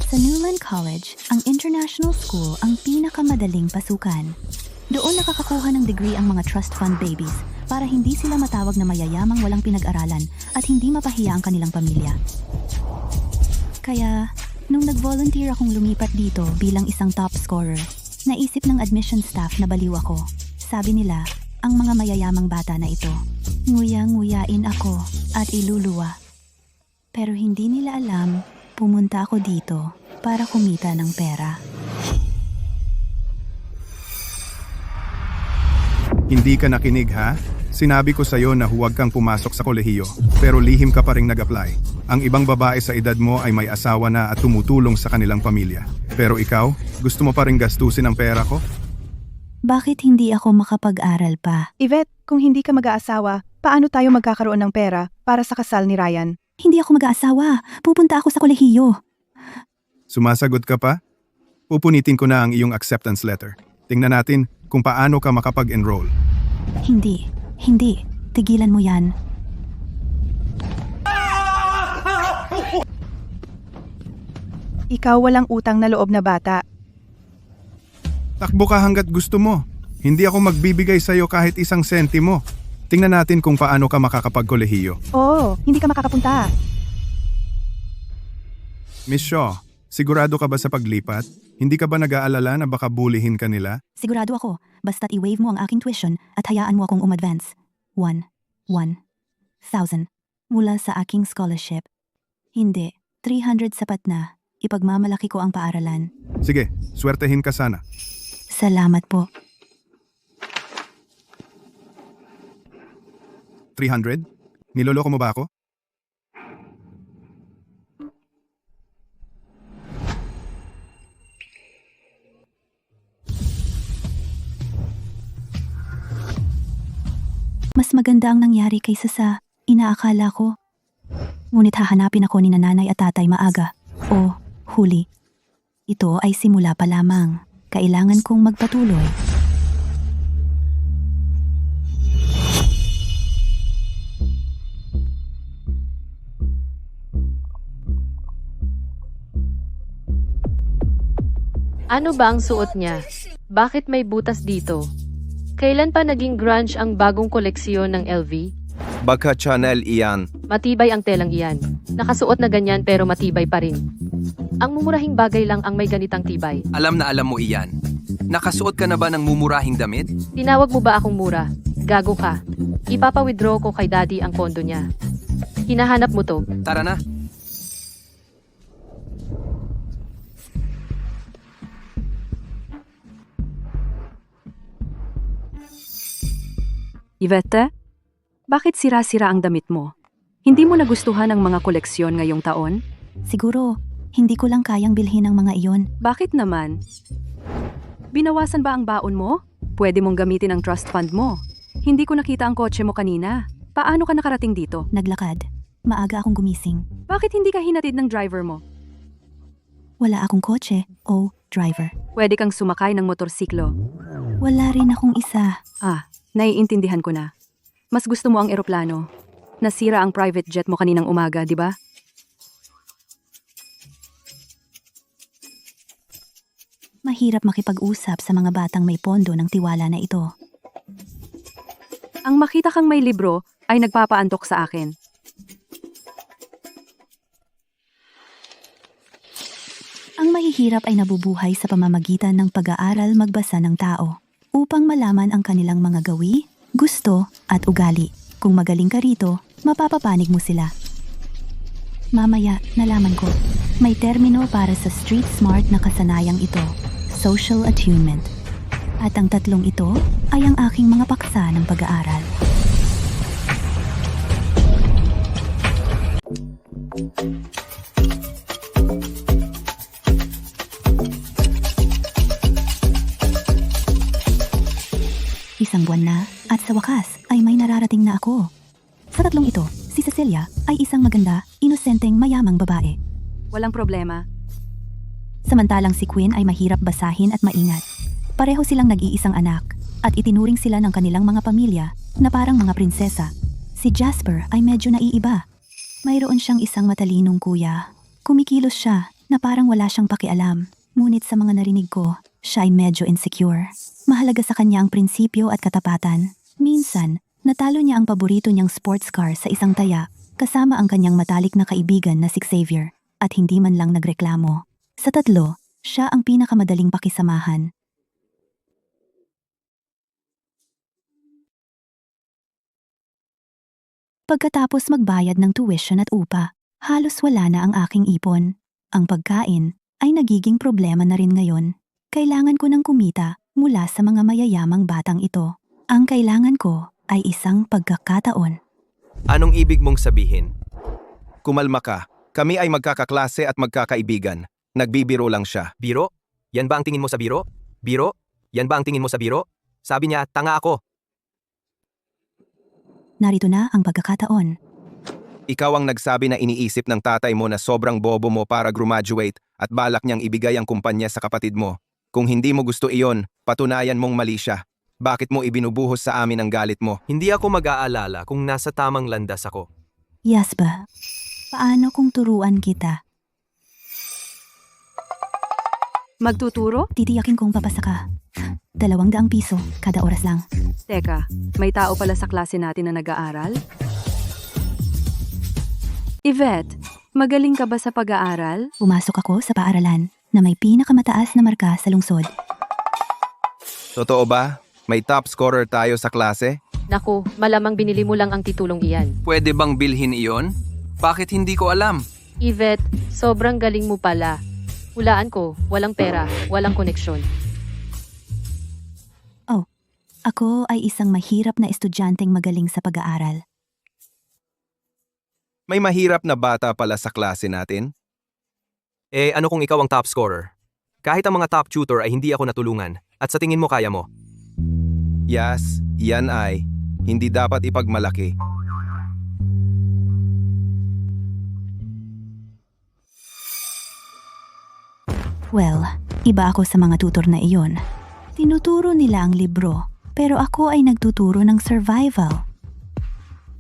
Sa Newland College, ang international school ang pinakamadaling pasukan. Doon nakakakuha ng degree ang mga trust fund babies para hindi sila matawag na mayayamang walang pinag-aralan at hindi mapahiya ang kanilang pamilya. Kaya, nung nag-volunteer akong lumipat dito bilang isang top scorer, naisip ng admission staff na baliw ako. Sabi nila, ang mga mayayamang bata na ito, nguya-nguyain ako at iluluwa. Pero hindi nila alam, pumunta ako dito para kumita ng pera. Hindi ka nakinig ha? Sinabi ko sa'yo na huwag kang pumasok sa kolehiyo, pero lihim ka pa ring nag-apply. Ang ibang babae sa edad mo ay may asawa na at tumutulong sa kanilang pamilya. Pero ikaw, gusto mo pa ring gastusin ang pera ko? Bakit hindi ako makapag-aral pa? Yvette, kung hindi ka mag-aasawa, paano tayo magkakaroon ng pera para sa kasal ni Ryan? Hindi ako mag-aasawa. Pupunta ako sa kolehiyo. Sumasagot ka pa? Pupunitin ko na ang iyong acceptance letter. Tingnan natin kung paano ka makapag-enroll. Hindi. Tigilan mo yan. Ikaw walang utang na loob na bata. Takbo ka hanggat gusto mo. Hindi ako magbibigay sa'yo kahit isang sentimo. Tingnan natin kung paano ka makakapagkolehiyo. Oo, hindi ka makakapunta. Miss Shaw, sigurado ka ba sa paglipat? Hindi ka ba nag-aalala na baka bulihin ka nila? Sigurado ako. Basta't i-waive mo ang aking tuition at hayaan mo akong umadvance. 1,000 mula sa aking scholarship. Hindi. 300 sapat na. Ipagmamalaki ko ang paaralan. Sige, swertehin ka sana. Salamat po. 300? Niloloko mo ba ako? Mas maganda ang nangyari kaysa sa inaakala ko. Ngunit hahanapin ako ni nanay at tatay maaga. O, huli. Ito ay simula pa lamang. Kailangan kong magpatuloy. Ano ba ang suot niya? Bakit may butas dito? Kailan pa naging grunge ang bagong koleksyon ng LV? Baka Chanel iyan. Matibay ang telang iyan. Nakasuot na ganyan pero matibay pa rin. Ang mumurahing bagay lang ang may ganitang tibay. Alam na alam mo iyan. Nakasuot ka na ba ng mumurahing damit? Tinawag mo ba akong mura? Gago ka. Ipapa-withdraw ko kay daddy ang pondo niya. Hinahanap mo to. Tara na. Yvette, bakit sira-sira ang damit mo? Hindi mo nagustuhan ang mga koleksyon ngayong taon? Siguro, hindi ko lang kayang bilhin ang mga iyon. Bakit naman? Binawasan ba ang baon mo? Pwede mong gamitin ang trust fund mo. Hindi ko nakita ang kotse mo kanina. Paano ka nakarating dito? Naglakad. Maaga akong gumising. Bakit hindi ka hinatid ng driver mo? Wala akong kotse o driver. Pwede kang sumakay ng motorsiklo. Wala rin akong isa. Naiintindihan ko na. Mas gusto mo ang eroplano. Nasira ang private jet mo kaninang umaga, di ba? Mahirap makipag-usap sa mga batang may pondo ng tiwala na ito. Ang makita kang may libro ay nagpapaantok sa akin. Ang mahihirap ay nabubuhay sa pamamagitan ng pag-aaral magbasa ng tao upang malaman ang kanilang mga gawi, gusto at ugali. Kung magaling ka rito, mapapapanig mo sila. Mamaya, nalaman ko, may termino para sa street smart na kasanayang ito, social attunement. At ang tatlong ito ay ang aking mga paksa ng pag-aaral. Isang buwan na at sa wakas ay may nararating na ako. Sa tatlong ito, si Cecilia ay isang maganda, inosenteng mayamang babae. Walang problema. Samantalang si Quinn ay mahirap basahin at maingat. Pareho silang nag-iisang anak at itinuring sila ng kanilang mga pamilya na parang mga prinsesa. Si Jasper ay medyo naiiba. Mayroon siyang isang matalinong kuya. Kumikilos siya na parang wala siyang pakialam. Ngunit sa mga narinig ko, siya ay medyo insecure. Mahalaga sa kanya ang prinsipyo at katapatan. Minsan, natalo niya ang paborito niyang sports car sa isang taya, kasama ang kanyang matalik na kaibigan na si Xavier, at hindi man lang nagreklamo. Sa tatlo, siya ang pinakamadaling pakisamahan. Pagkatapos magbayad ng tuition at upa, halos wala na ang aking ipon. Ang pagkain ay nagiging problema na rin ngayon. Kailangan ko ng kumita mula sa mga mayayamang batang ito. Ang kailangan ko ay isang pagkakataon. Anong ibig mong sabihin? Kumalma ka. Kami ay magkakaklase at magkakaibigan. Nagbibiro lang siya. Biro? Yan ba ang tingin mo sa biro? Biro? Yan ba ang tingin mo sa biro? Sabi niya, tanga ako. Narito na ang pagkakataon. Ikaw ang nagsabi na iniisip ng tatay mo na sobrang bobo mo para graduate at balak niyang ibigay ang kumpanya sa kapatid mo. Kung hindi mo gusto iyon, patunayan mong mali siya. Bakit mo ibinubuhos sa amin ang galit mo? Hindi ako mag-aalala kung nasa tamang landas ako. Yasba, paano kung turuan kita? Magtuturo? Titiyakin kong papasa ka. 200 piso kada oras lang. Teka, may tao pala sa klase natin na nag-aaral? Yvette, magaling ka ba sa pag-aaral? Pumasok ako sa paaralan na may pinakamataas na marka sa lungsod. Totoo ba? May top scorer tayo sa klase? Naku, malamang binili mo lang ang titulong iyan. Pwede bang bilhin iyon? Bakit hindi ko alam? Yvette, sobrang galing mo pala. Hulaan ko, walang pera, walang koneksyon. Ako ay isang mahirap na estudyanteng magaling sa pag-aaral. May mahirap na bata pala sa klase natin? Ano kung ikaw ang top scorer? Kahit ang mga top tutor ay hindi ako natulungan, at sa tingin mo kaya mo? Yes, yan ay. Hindi dapat ipagmalaki. Well, iba ako sa mga tutor na iyon. Tinuturo nila ang libro, pero ako ay nagtuturo ng survival.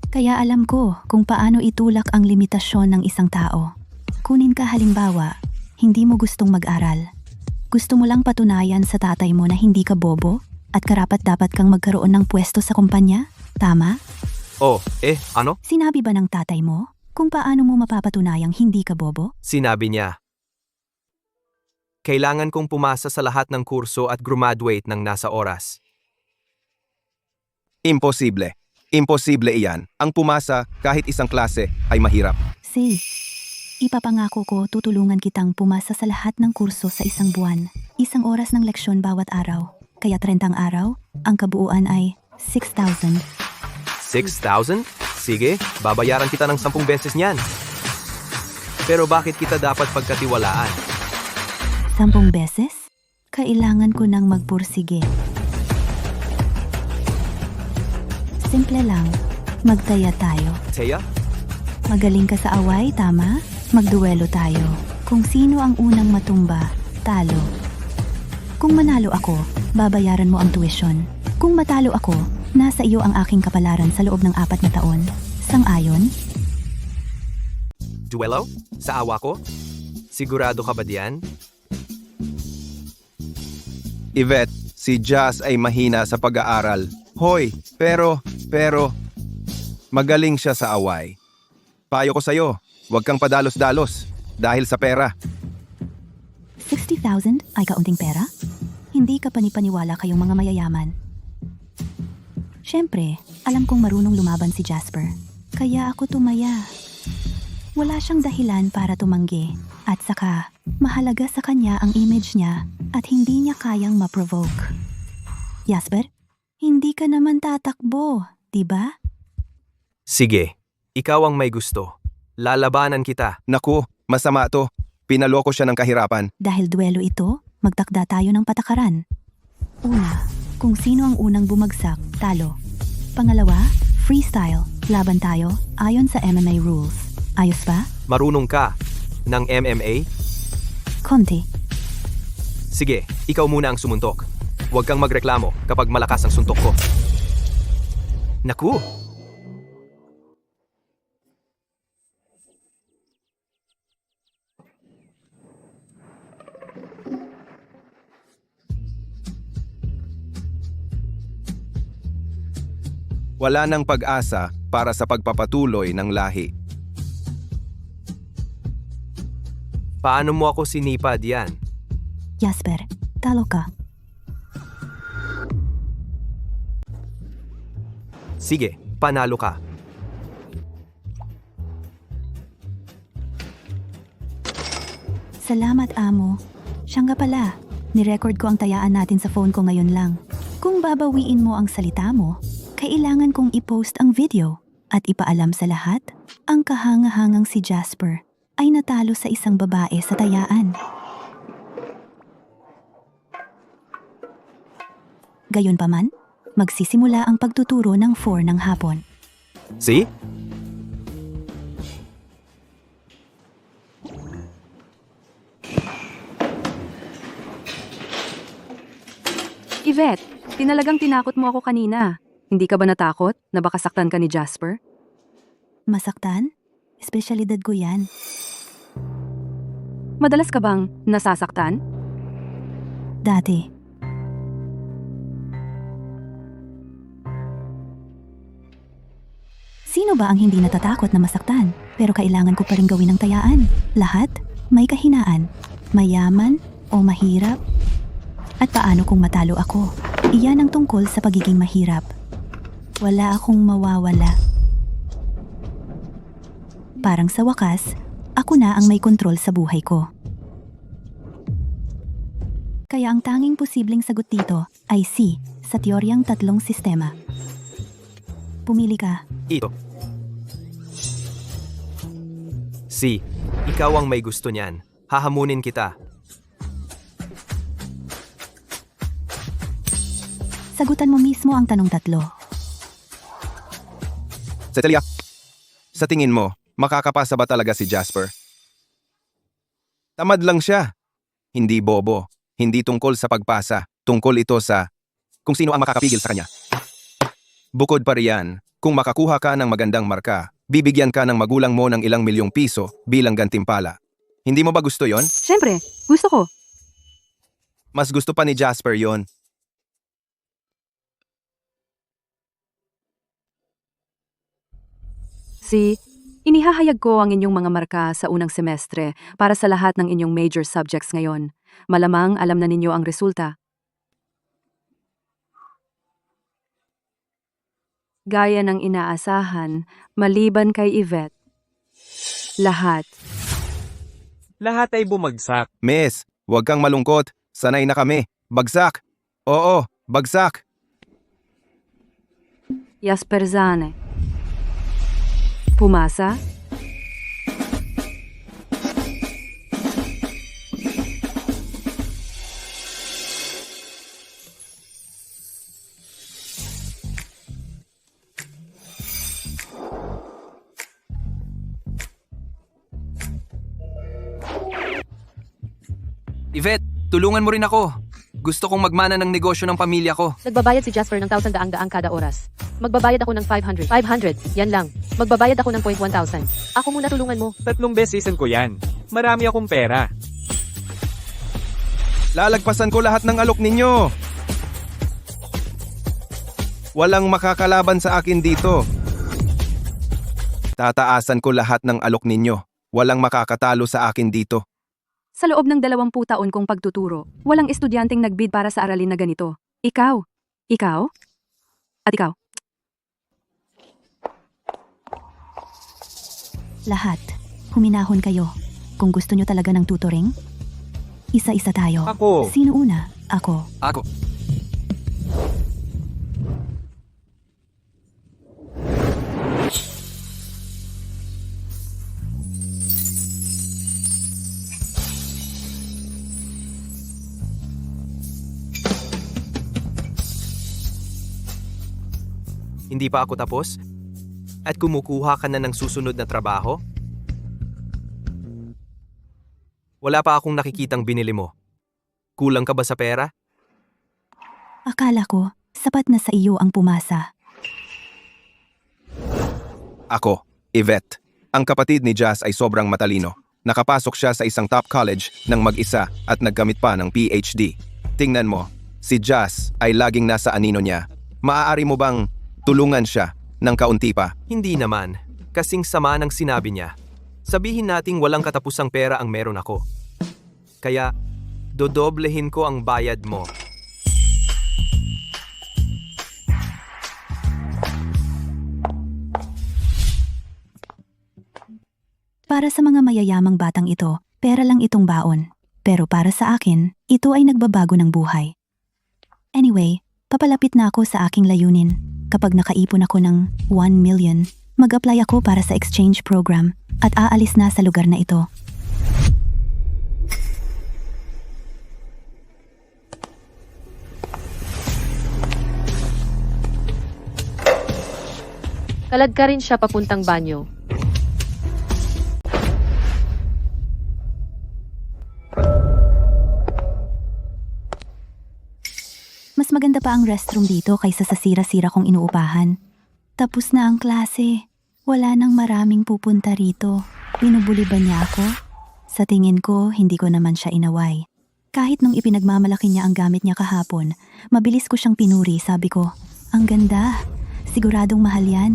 Kaya alam ko kung paano itulak ang limitasyon ng isang tao. Kunin ka halimbawa, hindi mo gustong mag-aral. Gusto mo lang patunayan sa tatay mo na hindi ka bobo at karapat-dapat kang magkaroon ng pwesto sa kumpanya? Tama? Ano? Sinabi ba ng tatay mo kung paano mo mapapatunayang hindi ka bobo? Sinabi niya. Kailangan kong pumasa sa lahat ng kurso at graduate ng nasa oras. Imposible. Imposible iyan. Ang pumasa kahit isang klase ay mahirap. Say, ipapangako ko tutulungan kitang pumasa sa lahat ng kurso sa isang buwan. 1 oras ng leksyon bawat araw. Kaya 30 araw, ang kabuuan ay 6,000. 6,000? Sige, babayaran kita ng 10 beses niyan. Pero bakit kita dapat pagkatiwalaan? 10 beses? Kailangan ko nang magpursige. Simple lang, magtaya tayo. Teya? Magaling ka sa away, tama? Magduelo tayo. Kung sino ang unang matumba, talo. Kung manalo ako, babayaran mo ang tuition. Kung matalo ako, nasa iyo ang aking kapalaran sa loob ng 4 na taon. Sang-ayon? Duelo? Sa awa ko? Sigurado ka ba diyan? Yvette, si Jazz ay mahina sa pag-aaral. Hoy, pero, magaling siya sa away. Payo ko sa'yo, huwag kang padalos-dalos dahil sa pera. 60,000 ay kaunting pera? Hindi ka panipaniwala kayong mga mayayaman. Siyempre, alam kong marunong lumaban si Jasper. Kaya ako tumaya. Wala siyang dahilan para tumanggi. At saka, mahalaga sa kanya ang image niya at hindi niya kayang ma-provoke. Jasper, hindi ka naman tatakbo, di ba? Sige, ikaw ang may gusto. Lalabanan kita. Naku, masama to. Pinaloko siya ng kahirapan. Dahil duelo ito, magtakda tayo ng patakaran. Una, kung sino ang unang bumagsak, talo. Pangalawa, freestyle, laban tayo ayon sa MMA rules. Ayos ba? Marunong ka ng MMA? Konti. Sige, ikaw muna ang sumuntok. Huwag kang magreklamo kapag malakas ang suntok ko. Naku! Wala nang pag-asa para sa pagpapatuloy ng lahi. Paano mo ako sinipad yan? Jasper, talo ka. Sige, panalo ka. Salamat, amo. Siya nga pala. Nirecord ko ang tayaan natin sa phone ko ngayon lang. Kung babawiin mo ang salita mo, kailangan kong i-post ang video at ipaalam sa lahat, ang kahangahangang si Jasper ay natalo sa isang babae sa tayaan. Gayunpaman, magsisimula ang pagtuturo ng 4 ng hapon. See? Yvette, tinalagang tinakot mo ako kanina. Hindi ka ba natakot na baka saktan ka ni Jasper? Masaktan? Espesyalidad ko yan. Madalas ka bang nasasaktan? Dati. Sino ba ang hindi natatakot na masaktan? Pero kailangan ko pa rin gawin ang tayaan. Lahat may kahinaan. Mayaman o mahirap. At paano kung matalo ako? Iyan ang tungkol sa pagiging mahirap. Wala akong mawawala. Parang sa wakas, ako na ang may kontrol sa buhay ko. Kaya ang tanging posibleng sagot dito ay C sa teoryang 3 sistema. Pumili ka. Ito. Si, ikaw ang may gusto niyan. Hahamunin kita. Sagutan mo mismo ang tanong 3. Cecilia, sa tingin mo, makakapasa ba talaga si Jasper? Tamad lang siya. Hindi bobo. Hindi tungkol sa pagpasa. Tungkol ito sa kung sino ang makakapigil sa kanya. Bukod pa riyan, kung makakuha ka ng magandang marka, bibigyan ka ng magulang mo ng ilang milyong piso bilang gantimpala. Hindi mo ba gusto yon? Siyempre, gusto ko. Mas gusto pa ni Jasper yon. Inihahayag ko ang inyong mga marka sa unang semestre para sa lahat ng inyong major subjects ngayon. Malamang alam na ninyo ang resulta. Gaya ng inaasahan, maliban kay Yvette. Lahat. Lahat ay bumagsak. Miss, huwag kang malungkot. Sanay na kami. Bagsak. Oo, bagsak. Jasperzane. Pumasa? Yvette, tulungan mo rin ako. Gusto kong magmana ng negosyo ng pamilya ko. Nagbabayad si Jasper ng 1,000 kada oras. Magbabayad ako ng 500. 500, yan lang. Magbabayad ako ng 1,000. Ako muna tulungan mo. 3 beses ko yan. Marami akong pera. Lalagpasan ko lahat ng alok ninyo. Walang makakalaban sa akin dito. Tataasan ko lahat ng alok ninyo. Walang makakatalo sa akin dito. Sa loob ng 20 taon kong pagtuturo, walang estudyanteng nagbid para sa aralin na ganito. Ikaw? Ikaw? At ikaw? Lahat. Huminahon kayo. Kung gusto nyo talaga ng tutoring, isa-isa tayo. Ako. Sino una? Ako. Ako. Hindi pa ako tapos? At kumukuha ka na ng susunod na trabaho? Wala pa akong nakikitang binili mo. Kulang ka ba sa pera? Akala ko, sapat na sa iyo ang pumasa. Ako, Yvette. Ang kapatid ni Jas ay sobrang matalino. Nakapasok siya sa isang top college ng mag-isa at nagkamit pa ng PhD. Tingnan mo, si Jas ay laging nasa anino niya. Maaari mo bang Tulungan siya, ng kaunti pa. Hindi naman. Kasing sama ng sinabi niya. Sabihin nating walang katapusang pera ang meron ako. Kaya, dodoblehin ko ang bayad mo. Para sa mga mayayamang batang ito, pera lang itong baon. Pero para sa akin, ito ay nagbabago ng buhay. Anyway, papalapit na ako sa aking layunin. Kapag nakaipon ako ng 1 million, mag-apply ako para sa exchange program at aalis na sa lugar na ito. Kalad ka rin siya papuntang banyo. Mas maganda pa ang restroom dito kaysa sa sira-sira kong inuupahan. Tapos na ang klase. Wala nang maraming pupunta rito. Binubuli ba niya ako? Sa tingin ko, hindi ko naman siya inaway. Kahit nung ipinagmamalaki niya ang gamit niya kahapon, mabilis ko siyang pinuri, sabi ko, ang ganda. Siguradong mahal yan.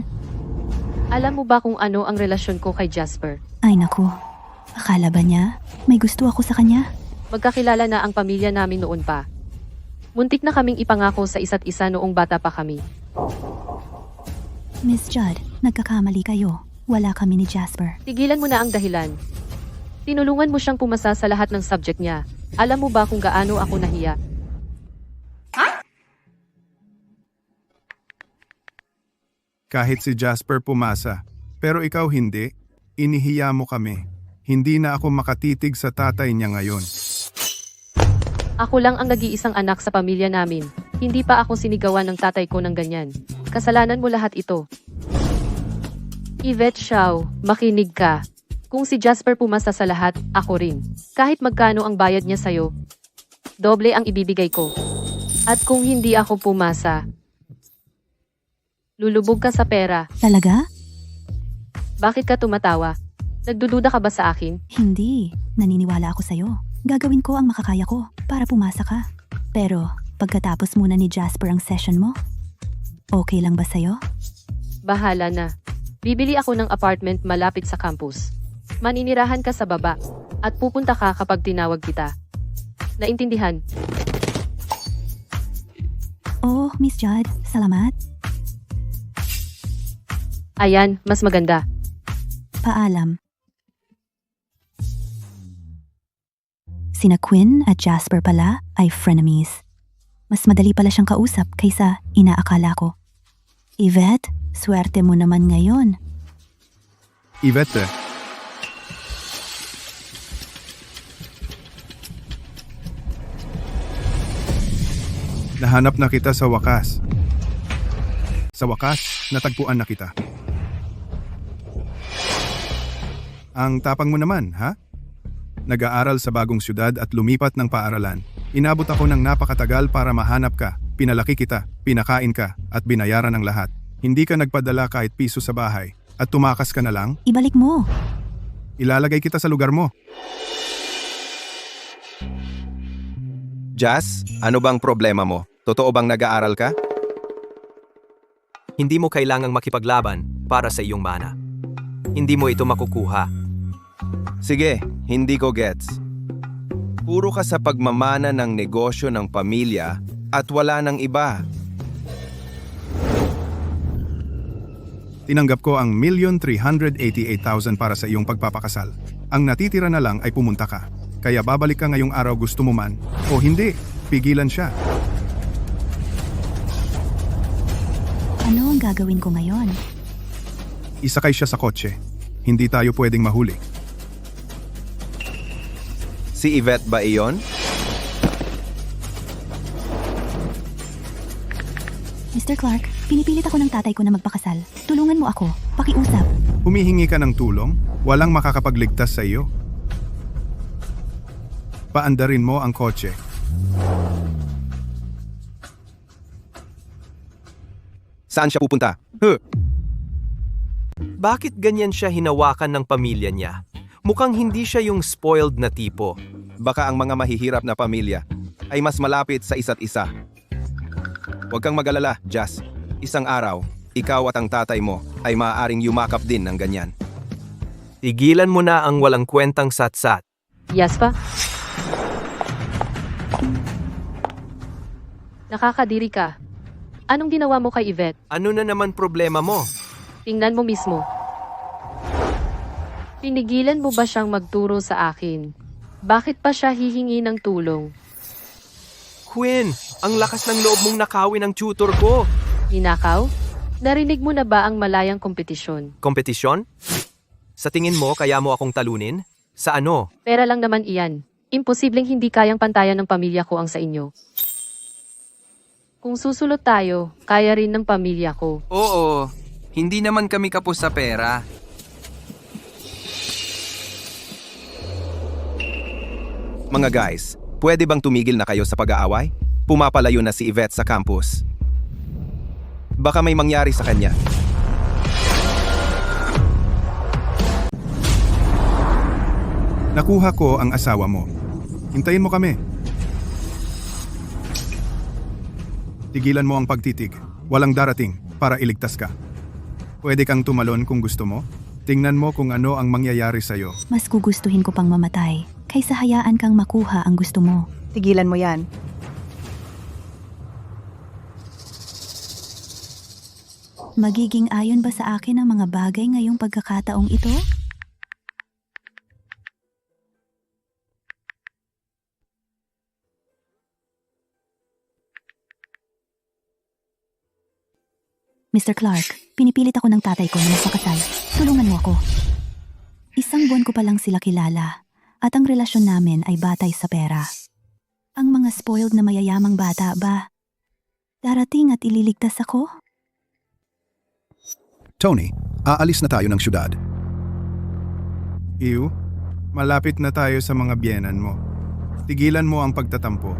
Alam mo ba kung ano ang relasyon ko kay Jasper? Ay naku, akala ba niya may gusto ako sa kanya? Magkakilala na ang pamilya namin noon pa. Muntik na kaming ipangako sa isa't isa noong bata pa kami. Miss Judd, nagkakamali kayo. Wala kami ni Jasper. Tigilan mo na ang dahilan. Tinulungan mo siyang pumasa sa lahat ng subject niya. Alam mo ba kung gaano ako nahiya? Kahit si Jasper pumasa, pero ikaw hindi, inihiya mo kami. Hindi na ako makatitig sa tatay niya ngayon. Ako lang ang nag-iisang anak sa pamilya namin. Hindi pa ako sinigawan ng tatay ko ng ganyan. Kasalanan mo lahat ito. Yvette Shaw, makinig ka. Kung si Jasper pumasa sa lahat, ako rin. Kahit magkano ang bayad niya sa'yo, doble ang ibibigay ko. At kung hindi ako pumasa, lulubog ka sa pera. Talaga? Bakit ka tumatawa? Nagdududa ka ba sa akin? Hindi. Naniniwala ako sa'yo. Gagawin ko ang makakaya ko para pumasa ka. Pero, pagkatapos muna ni Jasper ang session mo, okay lang ba sa'yo? Bahala na. Bibili ako ng apartment malapit sa campus. Maninirahan ka sa baba at pupunta ka kapag tinawag kita. Naintindihan? Oh, Miss Judd, salamat. Ayan, mas maganda. Paalam. Sina Quinn at Jasper pala ay frenemies. Mas madali pala siyang kausap kaysa inaakala ko. Yvette, swerte mo naman ngayon. Yvette, nahanap na kita sa wakas. Sa wakas, natagpuan na kita. Ang tapang mo naman, ha? Nag-aaral sa bagong syudad at lumipat ng paaralan. Inabot ako ng napakatagal para mahanap ka. Pinalaki kita, pinakain ka, at binayaran ang lahat. Hindi ka nagpadala kahit piso sa bahay. At tumakas ka na lang, Ibalik mo. ilalagay kita sa lugar mo. Jas, ano bang problema mo? Totoo bang nag-aaral ka? Hindi mo kailangang makipaglaban para sa iyong mana. Hindi mo ito makukuha. Sige, hindi ko gets. Puro ka sa pagmamana ng negosyo ng pamilya at wala ng iba. Tinanggap ko ang 1,388,000 para sa iyong pagpapakasal. Ang natitira na lang ay pumunta ka. Kaya babalik ka ngayong araw gusto mo man. O hindi, pigilan siya. Ano ang gagawin ko ngayon? Isakay siya sa kotse. Hindi tayo pwedeng mahuli. Si Yvette ba iyon? Mr. Clark, pinipilit ako ng tatay ko na magpakasal. Tulungan mo ako. Pakiusap. Humihingi ka ng tulong, walang makakapagligtas sa iyo. Paandarin mo ang kotse. Saan siya pupunta? Bakit ganyan siya hinawakan ng pamilya niya? Mukhang hindi siya yung spoiled na tipo. Baka ang mga mahihirap na pamilya ay mas malapit sa isa't isa. Huwag kang mag-alala, Jas. Isang araw, ikaw at ang tatay mo ay maaaring yumakap din ng ganyan. Tigilan mo na ang walang kwentang satsat. Yaspa? Nakakadiri ka. Anong ginawa mo kay Yvette? Ano na naman problema mo? Tingnan mo mismo. Pinigilan mo ba siyang magturo sa akin? Bakit pa siya hihingi ng tulong? Quinn, ang lakas ng loob mong nakawin ang tutor ko. Ninakaw? Narinig mo na ba ang malayang kompetisyon? Kompetisyon? Sa tingin mo, kaya mo akong talunin? Sa ano? Pera lang naman iyan. Imposibleng hindi kayang pantayan ng pamilya ko ang sa inyo. Kung susulot tayo, kaya rin ng pamilya ko. Oo, hindi naman kami kapos sa pera. Mga guys, pwede bang tumigil na kayo sa pag-aaway? Pumapalayo na si Yvette sa campus. Baka may mangyari sa kanya. Nakuha ko ang asawa mo. Hintayin mo kami. Tigilan mo ang pagtitig. Walang darating para iligtas ka. Pwede kang tumalon kung gusto mo. Tingnan mo kung ano ang mangyayari sa'yo. Mas gugustuhin ko pang mamatay kaysa hayaan kang makuha ang gusto mo. Tigilan mo yan. Magiging ayon ba sa akin ang mga bagay ngayong pagkakataong ito? Mr. Clark, pinipilit ako ng tatay ko na magpakasal. Tulungan mo ako. Isang buwan ko pa lang sila kilala at ang relasyon namin ay batay sa pera. Ang mga spoiled na mayayamang bata ba? Darating at ililigtas ako? Tony, aalis na tayo ng syudad. Iu, malapit na tayo sa mga biyenan mo. Tigilan mo ang pagtatampo.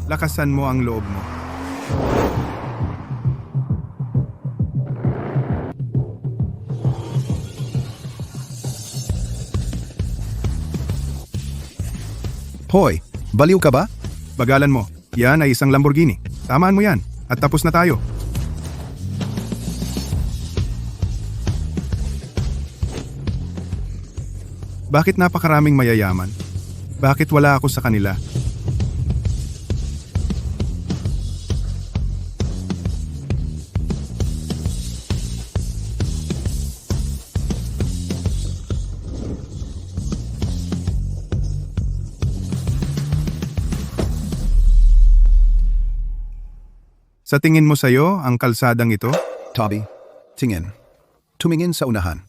Lakasan mo ang loob mo. Hoy, baliw ka ba? Bagalan mo. Yan ay isang Lamborghini. Tamaan mo yan. At tapos na tayo. Bakit napakaraming mayayaman? Bakit wala ako sa kanila? Sa tingin mo sa'yo, ang kalsadang ito? Toby, tingin. Tumingin sa unahan.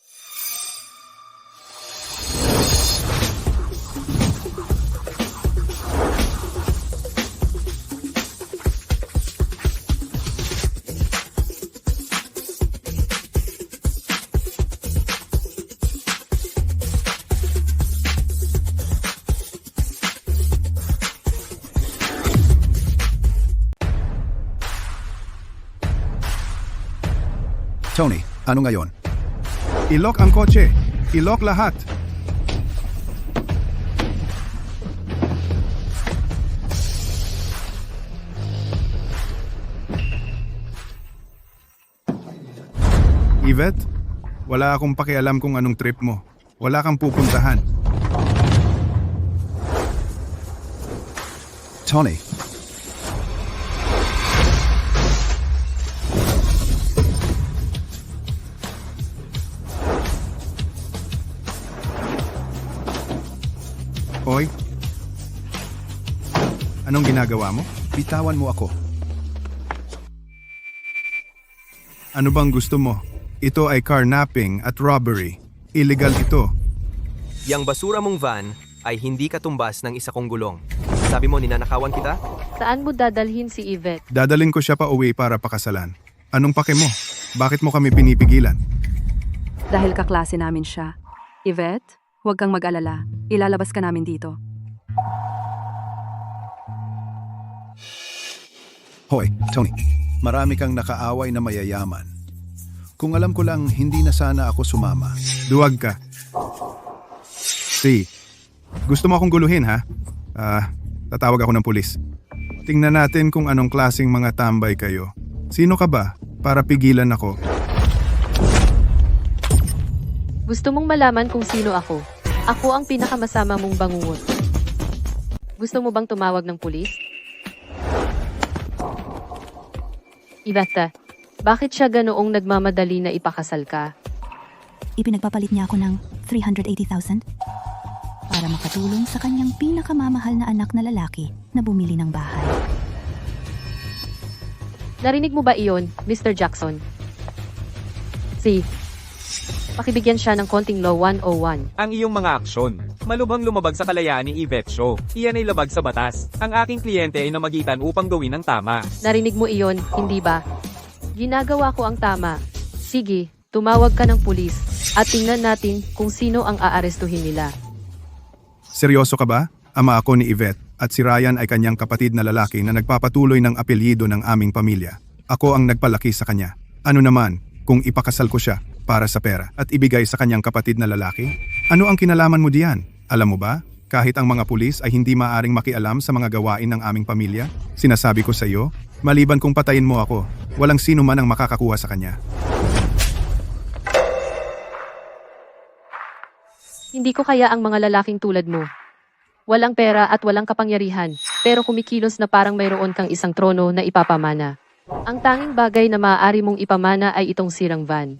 Tony, ano ngayon? Ilok ang kotse. Ilok lahat. Yvette, wala akong pakialam kung anong trip mo. Wala kang pupuntahan. Tony, Hoy, anong ginagawa mo? bitawan mo ako. Ano bang gusto mo? Ito ay carnapping at robbery. Illegal ito. Yang basura mong van ay hindi katumbas ng isa kong gulong. Sabi mo ninanakawan kita? Saan mo dadalhin si Yvette? Dadalhin ko siya pa uwi para pakasalan. Anong pake mo? Bakit mo kami pinipigilan? Dahil kaklase namin siya. Yvette, huwag kang mag-alala. Ilalabas ka namin dito. Hoy, Tony, marami kang nakaaway na mayayaman. Kung alam ko lang, hindi na sana ako sumama. Duwag ka. Si, gusto mo akong guluhin ha? Tatawag ako ng pulis. Tingnan natin kung anong klaseng mga tambay kayo. Sino ka ba? para pigilan ako. Gusto mong malaman kung sino ako? Ako ang pinakamasama mong bangungot. Gusto mo bang tumawag ng pulis? Iveta, bakit siya ganoong nagmamadali na ipakasal ka? Ipinagpapalit niya ako ng 380,000 para makatulong sa kanyang pinakamamahal na anak na lalaki na bumili ng bahay. Narinig mo ba iyon, Mr. Jackson? Pakibigyan siya ng konting law 101. Ang iyong mga aksyon. Malubhang lumabag sa kalayaan ni Yvette Shaw. Iyan ay labag sa batas. Ang aking kliyente ay namagitan upang gawin ang tama. Narinig mo iyon, hindi ba? Ginagawa ko ang tama. Sige, tumawag ka ng pulis at tingnan natin kung sino ang aarestuhin nila. Seryoso ka ba? Ama ako ni Yvette at si Ryan ay kanyang kapatid na lalaki na nagpapatuloy ng apelyido ng aming pamilya. Ako ang nagpalaki sa kanya. Ano naman kung ipakasal ko siya para sa pera at ibigay sa kanyang kapatid na lalaki? Ano ang kinalaman mo diyan? Alam mo ba, kahit ang mga pulis ay hindi maaring makialam sa mga gawain ng aming pamilya? Sinasabi ko sa iyo, maliban kung patayin mo ako, walang sino man ang makakakuha sa kanya. Hindi ko kaya ang mga lalaking tulad mo. Walang pera at walang kapangyarihan, pero kumikilos na parang mayroon kang isang trono na ipapamana. Ang tanging bagay na maaari mong ipamana ay itong sirang van.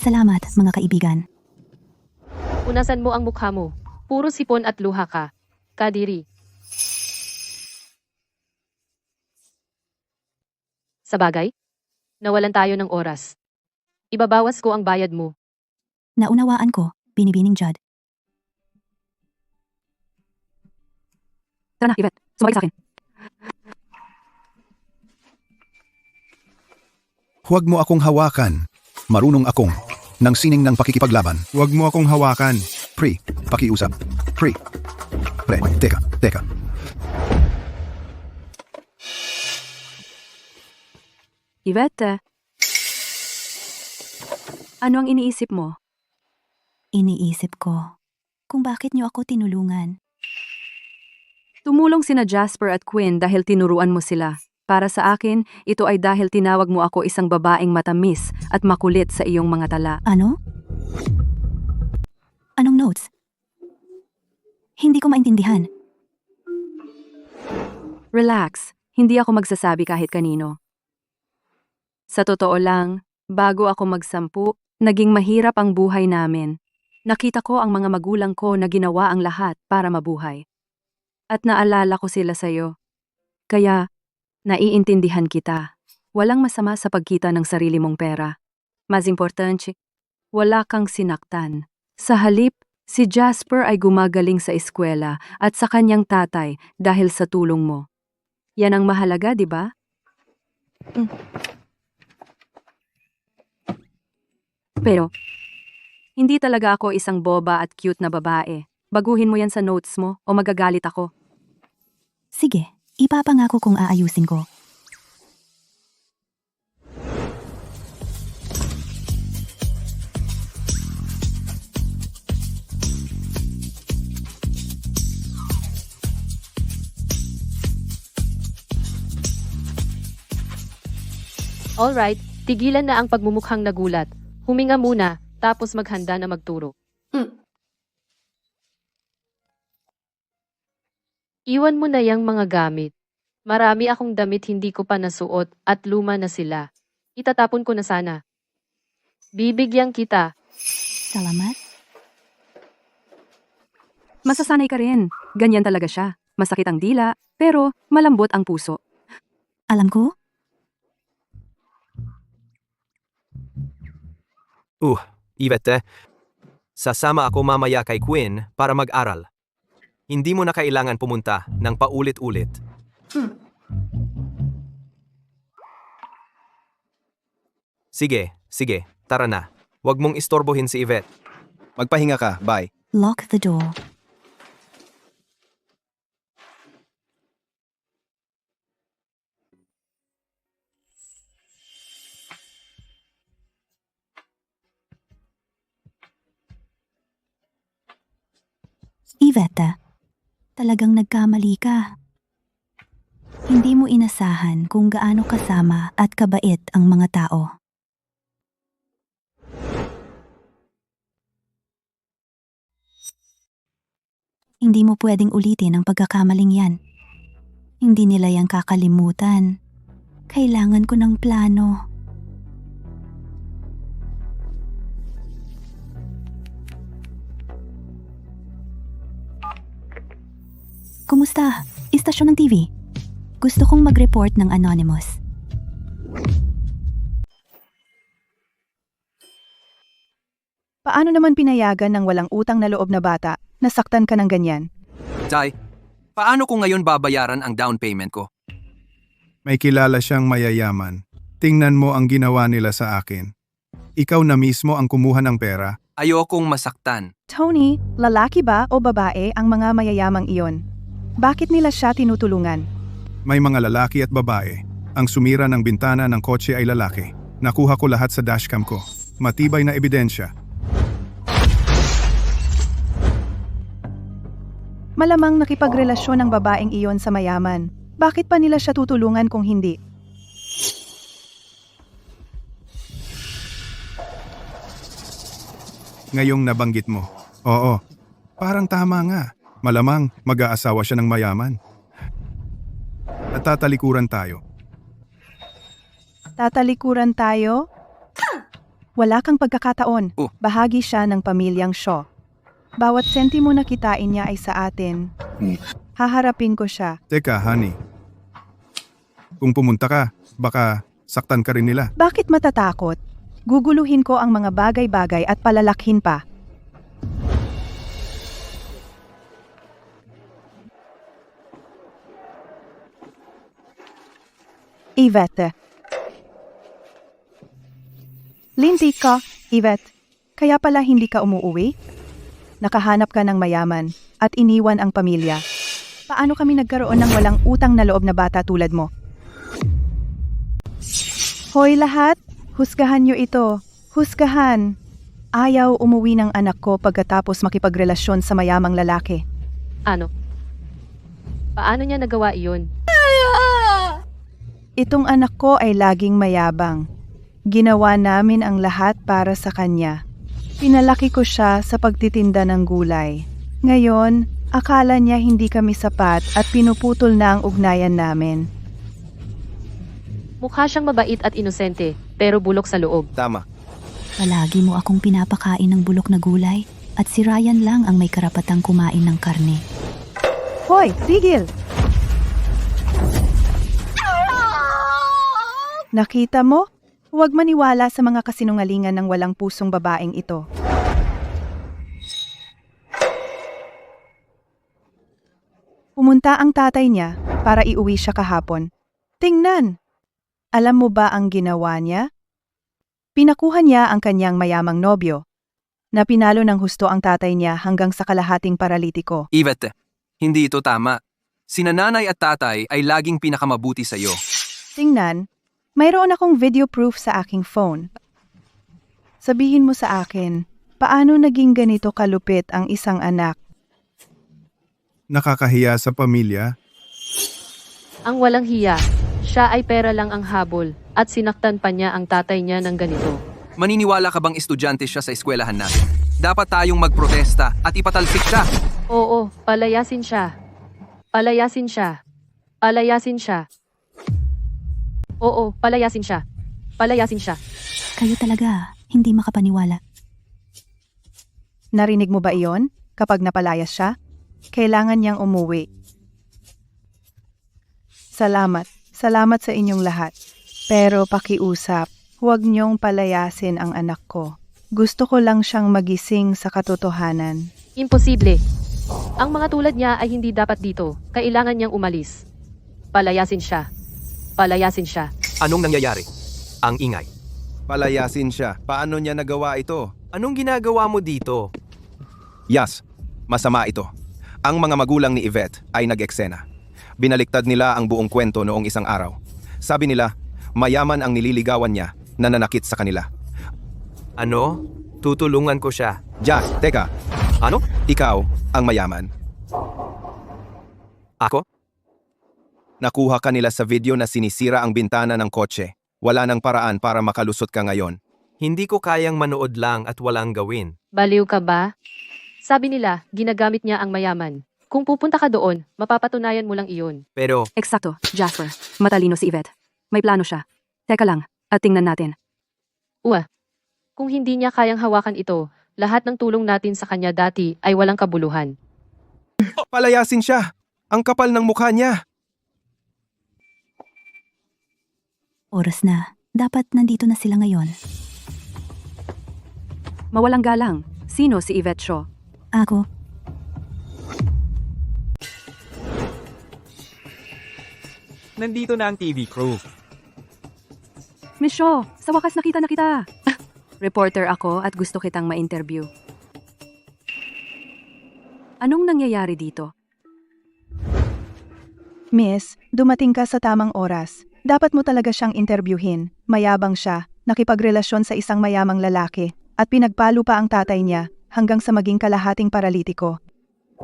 Salamat, mga kaibigan. Punasan mo ang mukha mo. Puro sipon at luha ka. Kadiri. Sa bagay, nawalan tayo ng oras. Ibabawas ko ang bayad mo. Naunawaan ko, binibining Judd. Tara na, Yvette. Sumagi sa akin. Huwag mo akong hawakan. Marunong akong ng sining ng pakikipaglaban. Huwag mo akong hawakan. Pre, pakiusap. Pre, teka. Yvette, ano ang iniisip mo? Iniisip ko kung bakit niyo ako tinulungan. Tumulong sina Jasper at Quinn dahil tinuruan mo sila. Para sa akin, ito ay dahil tinawag mo ako isang babaeng matamis at makulit sa iyong mga tala. Ano? Anong notes? Hindi ko maintindihan. Relax, hindi ako magsasabi kahit kanino. Sa totoo lang, bago ako magsampu, naging mahirap ang buhay namin. Nakita ko ang mga magulang ko na ginawa ang lahat para mabuhay. At naalala ko sila sa'yo. Kaya, naiintindihan kita. Walang masama sa pagkita ng sarili mong pera. Mas importante, wala kang sinaktan. Sa halip, si Jasper ay gumagaling sa eskwela at sa kanyang tatay dahil sa tulong mo. Yan ang mahalaga, di ba? Pero, hindi talaga ako isang boba at cute na babae. Baguhin mo yan sa notes mo o magagalit ako. Sige, ipapangako kong aayusin ko. Alright, tigilan na ang pagmumukhang nagulat. Huminga muna, tapos maghanda na magturo. Iwan mo na yang mga gamit. Marami akong damit hindi ko pa nasuot at luma na sila. Itatapon ko na sana. Bibigyan kita. Salamat. Masasanay ka rin. Ganyan talaga siya. Masakit ang dila, pero malambot ang puso. Alam ko, Yvette, sasama ako mamaya kay Quinn para mag-aral. Hindi mo na kailangan pumunta ng paulit-ulit. Sige, tara na. Huwag mong istorbohin si Yvette. Magpahinga ka, bye. Lock the door. Iveta, talagang nagkamali ka. Hindi mo inasahan kung gaano kasama at kabait ang mga tao. Hindi mo pwedeng ulitin ang pagkakamaling yan. Hindi nila yan kakalimutan. Kailangan ko ng plano. Kumusta? Istasyon ng TV. Gusto kong mag-report ng Anonymous. Paano naman pinayagan ng walang utang na loob na bata na saktan ka ng ganyan? Day, paano ko ngayon babayaran ang down payment ko? May kilala siyang mayayaman. Tingnan mo ang ginawa nila sa akin. Ikaw na mismo ang kumuha ng pera. Ayokong masaktan. Tony, lalaki ba o babae ang mga mayayamang iyon? Bakit nila siya tinutulungan? May mga lalaki at babae. Ang sumira ng bintana ng kotse ay lalaki. Nakuha ko lahat sa dashcam ko. Matibay na ebidensya. Malamang nakipagrelasyon ng babaeng iyon sa mayaman. Bakit pa nila siya tutulungan kung hindi? Ngayong nabanggit mo. Oo, parang tama nga. Malamang mag-aasawa siya ng mayaman. At tatalikuran tayo. Tatalikuran tayo? Wala kang pagkakataon. Oh. Bahagi siya ng pamilyang Shaw. Bawat sentimo na kitain niya ay sa atin. Haharapin ko siya. Teka, honey. Kung pumunta ka, baka saktan ka rin nila. Bakit matatakot? Guguluhin ko ang mga bagay-bagay at palalakhin pa. Yvette. Lintik ka, Yvette. Kaya pala hindi ka umuuwi? Nakahanap ka ng mayaman at iniwan ang pamilya. Paano kami nagkaroon ng walang utang na loob na bata tulad mo? Hoy lahat, husgahan niyo ito. Husgahan. Ayaw umuwi ng anak ko pagkatapos makipagrelasyon sa mayamang lalaki. Ano? Paano niya nagawa iyon? Itong anak ko ay laging mayabang. Ginawa namin ang lahat para sa kanya. Pinalaki ko siya sa pagtitinda ng gulay. Ngayon, akala niya hindi kami sapat at pinuputol na ang ugnayan namin. Mukha siyang mabait at inosente, pero bulok sa loob. Tama. Palagi mo akong pinapakain ng bulok na gulay at si Ryan lang ang may karapatang kumain ng karne. Hoy, tigil! Nakita mo? Huwag maniwala sa mga kasinungalingan ng walang pusong babaeng ito. Pumunta ang tatay niya para iuwi siya kahapon. Tingnan! Alam mo ba ang ginawa niya? Pinakuha niya ang kanyang mayamang nobyo, na pinalo ng husto ang tatay niya hanggang sa kalahating paralitiko. Yvette, hindi ito tama. Sina nanay at tatay ay laging pinakamabuti sa iyo. Tingnan, mayroon akong video proof sa aking phone. Sabihin mo sa akin, paano naging ganito kalupit ang isang anak? Nakakahiya sa pamilya. Ang walang hiya. Siya ay pera lang ang habol at sinaktan pa niya ang tatay niya ng ganito. Maniniwala ka bang estudyante siya sa eskwelahan natin? Dapat tayong magprotesta at ipatalsik siya. Oo, palayasin siya. Palayasin siya. Palayasin siya. Oo, palayasin siya. Palayasin siya. Kayo talaga, hindi makapaniwala. Narinig mo ba iyon? Kapag napalayas siya, kailangan niyang umuwi. Salamat. Salamat sa inyong lahat. Pero pakiusap, huwag niyong palayasin ang anak ko. Gusto ko lang siyang magising sa katotohanan. Imposible. Ang mga tulad niya ay hindi dapat dito. Kailangan niyang umalis. Palayasin siya. Palayasin siya. Anong nangyayari? Ang ingay. Palayasin siya. Paano niya nagawa ito? Anong ginagawa mo dito? Yas, masama ito. Ang mga magulang ni Yvette ay nag-eksena. Binaliktad nila ang buong kwento noong isang araw. Sabi nila, mayaman ang nililigawan niya na nanakit sa kanila. Ano? Tutulungan ko siya. Jas, teka, Ano? ikaw ang mayaman. Ako? Nakuha ka nila sa video na sinisira ang bintana ng kotse. Wala nang paraan para makalusot ka ngayon. Hindi ko kayang manood lang at walang gawin. Baliw ka ba? Sabi nila, ginagamit niya ang mayaman. Kung pupunta ka doon, mapapatunayan mo lang iyon. Pero, Eksakto, Jasper. Matalino si Yvette. May plano siya. Teka lang, at tingnan natin. Kung hindi niya kayang hawakan ito, lahat ng tulong natin sa kanya dati ay walang kabuluhan. Palayasin siya! Ang kapal ng mukha niya! Oras na. Dapat nandito na sila ngayon. Mawalang galang. Sino si Yvette Shaw? Ako, Nandito na ang TV crew. Miss Shaw, sa wakas nakita na kita. Reporter ako at gusto kitang ma-interview. Anong nangyayari dito? Miss, dumating ka sa tamang oras. Dapat mo talaga siyang interviewin. Mayabang siya, nakipagrelasyon sa isang mayamang lalaki, at pinagpalo pa ang tatay niya hanggang sa maging kalahating paralitiko.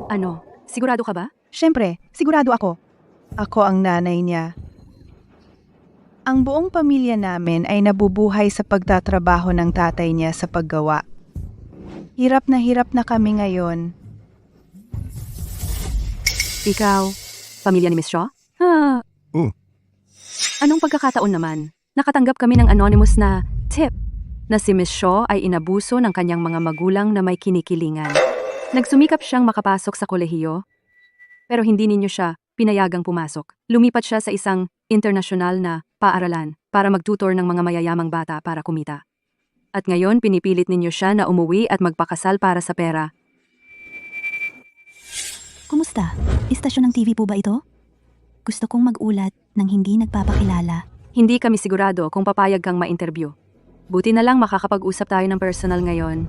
Ano? Sigurado ka ba? Siyempre, sigurado ako. Ako ang nanay niya. Ang buong pamilya namin ay nabubuhay sa pagtatrabaho ng tatay niya sa paggawa. Hirap na kami ngayon. Ikaw, pamilya ni Miss Shaw? Ha? Anong pagkakataon naman? Nakatanggap kami ng anonymous na tip na si Miss Shaw ay inabuso ng kanyang mga magulang na may kinikilingan. Nagsumikap siyang makapasok sa kolehiyo, pero hindi ninyo siya pinayagang pumasok. Lumipat siya sa isang internasyonal na paaralan para magtutor ng mga mayayamang bata para kumita. At ngayon pinipilit ninyo siya na umuwi at magpakasal para sa pera. kumusta? Istasyon ng TV po ba ito? Gusto kong mag-ulat ng hindi nagpapakilala. Hindi kami sigurado kung papayag kang ma-interview. Buti na lang makakapag-usap tayo ng personal ngayon.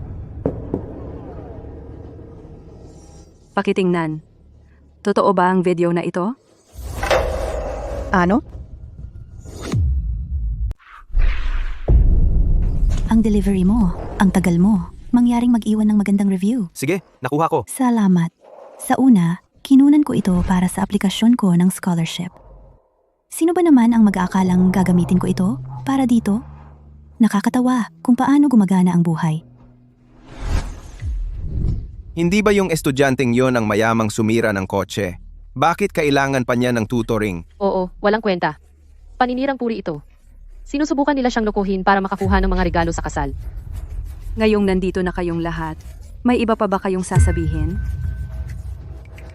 Pakitingnan. Totoo ba ang video na ito? Ano? Ang delivery mo, ang tagal mo. Mangyaring mag-iwan ng magandang review. sige, nakuha ko. Salamat. Sa una, kinunan ko ito para sa aplikasyon ko ng scholarship. Sino ba naman ang mag-aakalang gagamitin ko ito para dito? Nakakatawa kung paano gumagana ang buhay. Hindi ba yung estudyanteng yon ang mayamang sumira ng kotse? Bakit kailangan pa niya ng tutoring? Oo, walang kwenta. Paninirang puri ito. Sinusubukan nila siyang lokohin para makakuha ng mga regalo sa kasal. Ngayong nandito na kayong lahat, may iba pa ba kayong sasabihin?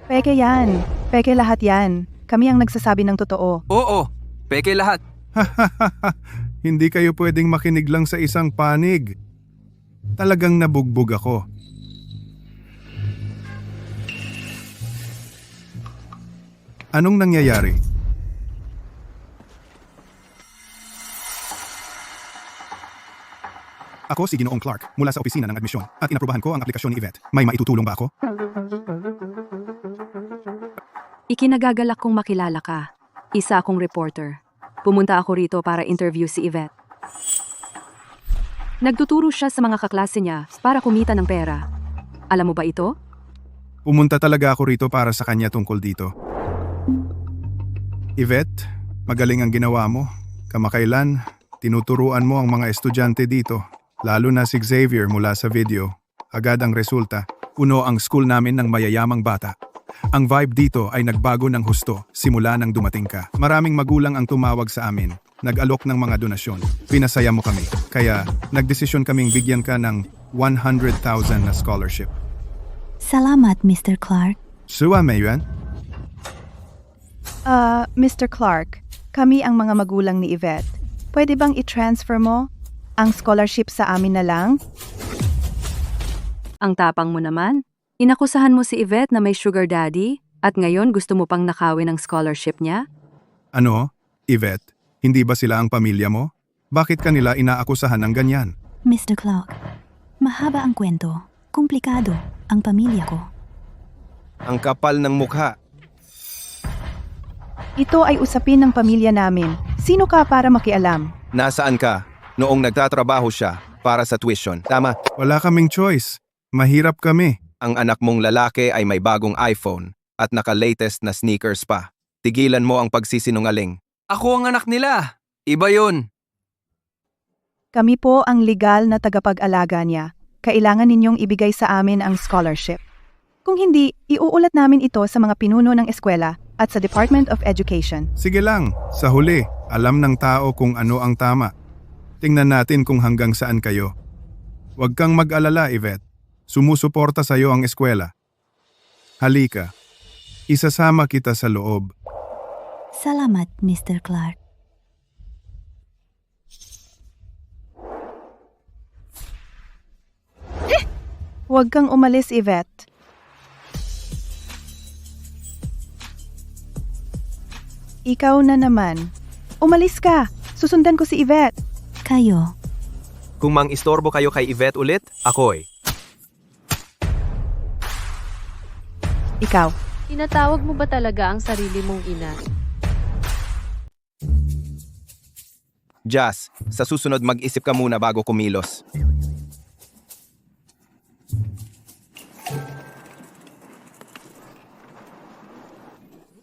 Peke yan. Peke lahat yan. Kami ang nagsasabi ng totoo. Oo, peke lahat. Hindi kayo pwedeng makinig lang sa isang panig. Talagang nabugbog ako. Anong nangyayari? Ako si Ginoong Clark mula sa opisina ng admisyon at inaprubahan ko ang aplikasyon ni Yvette. May maitutulong ba ako? Ikinagagalak kong makilala ka. Isa akong reporter. Pumunta ako rito para interview si Yvette. Nagtuturo siya sa mga kaklase niya para kumita ng pera. Alam mo ba ito? Pumunta talaga ako rito para sa kanya tungkol dito. Yvette, magaling ang ginawa mo. Kamakailan, tinuturuan mo ang mga estudyante dito. Lalo na si Xavier mula sa video. Agad ang resulta. Puno ang school namin ng mayayamang bata. Ang vibe dito ay nagbago ng husto simula nang dumating ka. Maraming magulang ang tumawag sa amin. Nag-alok ng mga donasyon. Pinasaya mo kami. Kaya nagdesisyon kaming bigyan ka ng 100,000 na scholarship. Salamat, Mr. Clark. Suwa, Mayuan? Mr. Clark, kami ang mga magulang ni Yvette. Pwede bang i-transfer mo ang scholarship sa amin na lang? Ang tapang mo naman. Inakusahan mo si Yvette na may sugar daddy at ngayon gusto mo pang nakawin ang scholarship niya? Ano? Yvette, hindi ba sila ang pamilya mo? Bakit kanila inaakusahan ng ganyan? Mr. Clark, mahaba ang kwento. Komplikado ang pamilya ko. Ang kapal ng mukha. Ito ay usapin ng pamilya namin. Sino ka para makialam? Nasaan ka? Noong nagtatrabaho siya para sa tuition. Tama, Wala kaming choice. Mahirap kami. ang anak mong lalaki ay may bagong iPhone at naka-latest na sneakers pa. Tigilan mo ang pagsisinungaling. Ako ang anak nila. Iba yun. Kami po ang legal na tagapag-alaga niya. Kailangan ninyong ibigay sa amin ang scholarship. Kung hindi, iuulat namin ito sa mga pinuno ng eskwela at sa Department of Education. Sige lang, sa huli, alam ng tao kung ano ang tama. Tingnan natin kung hanggang saan kayo. Huwag kang mag-alala, Yvette. Sumusuporta sa'yo ang eskwela. Halika, isasama kita sa loob. Salamat, Mr. Clark. Huwag kang umalis, Yvette. Ikaw na naman. Umalis ka. Susundan ko si Yvette. Kayo, Kung mang-istorbo kayo kay Yvette ulit, ako'y. Ikaw. Tinatawag mo ba talaga ang sarili mong ina? Jazz, sa susunod mag-isip ka muna bago kumilos.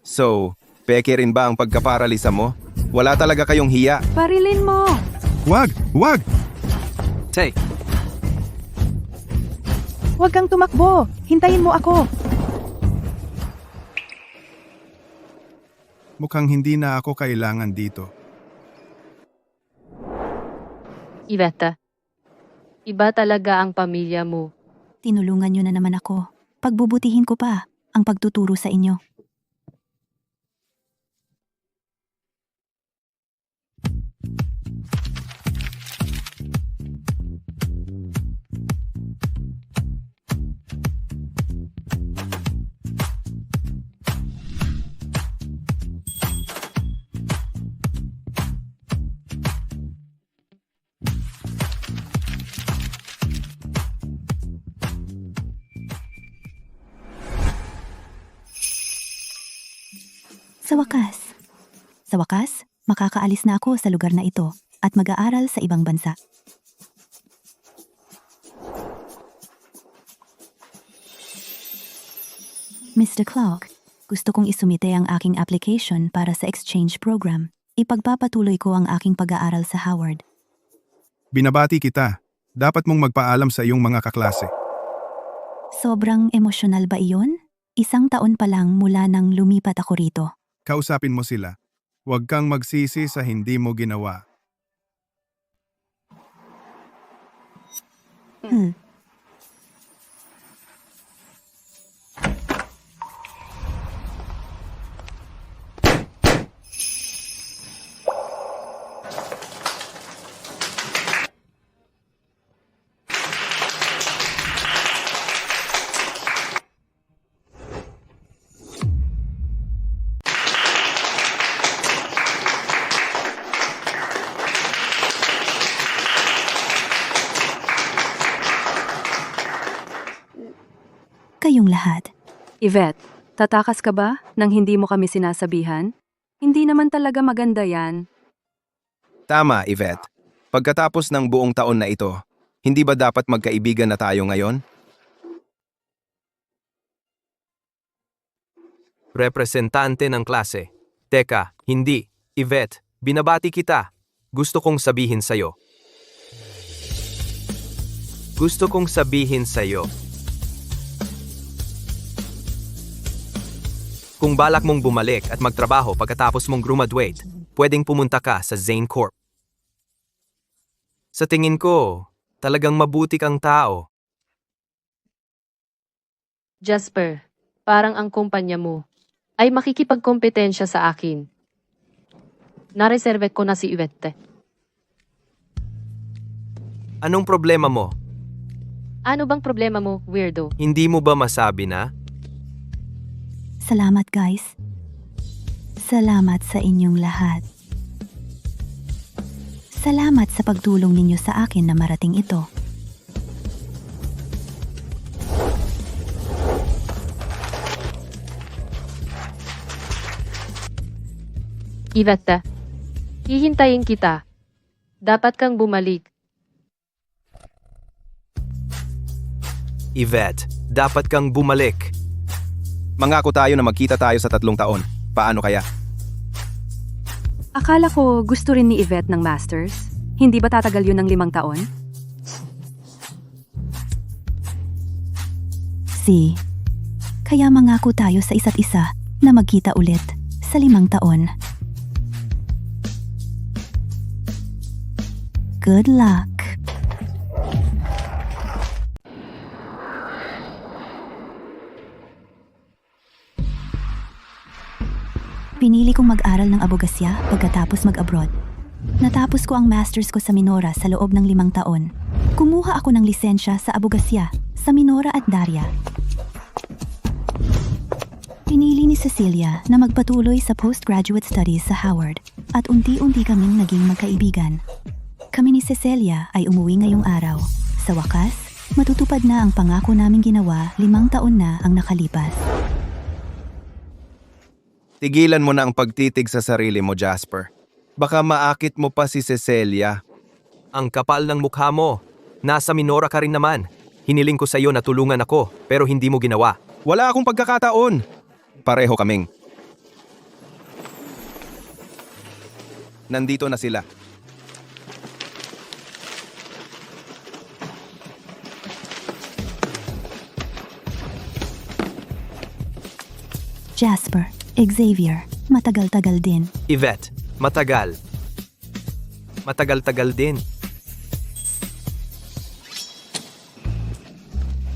So, peke rin ba ang pagkaparalisa mo? Wala talaga kayong hiya. Parilin mo! Wag! Wag! Tay, Huwag kang tumakbo. Hintayin mo ako. Mukhang hindi na ako kailangan dito. Iveta, iba talaga ang pamilya mo. tinulungan niyo na naman ako. Pagbubutihin ko pa ang pagtuturo sa inyo. Sa wakas, makakaalis na ako sa lugar na ito at mag-aaral sa ibang bansa. Mr. Clark, gusto kong isumite ang aking application para sa exchange program. Ipagpapatuloy ko ang aking pag-aaral sa Howard. Binabati kita. Dapat mong magpaalam sa iyong mga kaklase. Sobrang emosyonal ba iyon? 1 taon pa lang mula nang lumipat ako rito. Kausapin mo sila. Huwag kang magsisi sa hindi mo ginawa. Kayong lahat. Yvette, tatakas ka ba nang hindi mo kami sinasabihan? Hindi naman talaga maganda yan. Tama, Yvette. Pagkatapos ng buong taon na ito, hindi ba dapat magkaibigan na tayo ngayon? Representante ng klase. Teka, hindi. Yvette, binabati kita. Gusto kong sabihin sa'yo. Kung balak mong bumalik at magtrabaho pagkatapos mong graduate, pwedeng pumunta ka sa Zane Corp. Sa tingin ko, talagang mabuti kang tao. Jasper, parang ang kumpanya mo ay makikipagkompetensya sa akin. Nareserve ko na si Yvette. Anong problema mo? Ano bang problema mo, weirdo? Hindi mo ba masabi na? Salamat guys. Salamat sa inyong lahat. Salamat sa pagtulong ninyo sa akin na marating ito. Yvette, hihintayin kita. Dapat kang bumalik. Yvette, dapat kang bumalik. Mangako tayo na magkita tayo sa 3 taon. Paano kaya? Akala ko gusto rin ni Yvette ng Masters. Hindi ba tatagal yun ng 5 taon? Kaya mangako tayo sa isa't isa na magkita ulit sa 5 taon. Good luck. Pinili kong mag-aral ng abogasya pagkatapos mag-abroad. Natapos ko ang master's ko sa Minora sa loob ng 5 taon. Kumuha ako ng lisensya sa abogasya sa Minora at Daria. Pinili ni Cecilia na magpatuloy sa postgraduate studies sa Howard at unti-unti kaming naging magkaibigan. Kami ni Cecilia ay umuwi ngayong araw. Sa wakas, matutupad na ang pangako naming ginawa 5 taon na ang nakalipas. Tigilan mo na ang pagtitig sa sarili mo, Jasper. Baka maakit mo pa si Cecilia. Ang kapal ng mukha mo. Nasa Minora ka rin naman. Hiniling ko sa iyo na tulungan ako, pero hindi mo ginawa. Wala akong pagkakataon. Pareho kaming. Nandito na sila. Jasper, Xavier, matagal-tagal din. Yvette, matagal. Matagal-tagal din.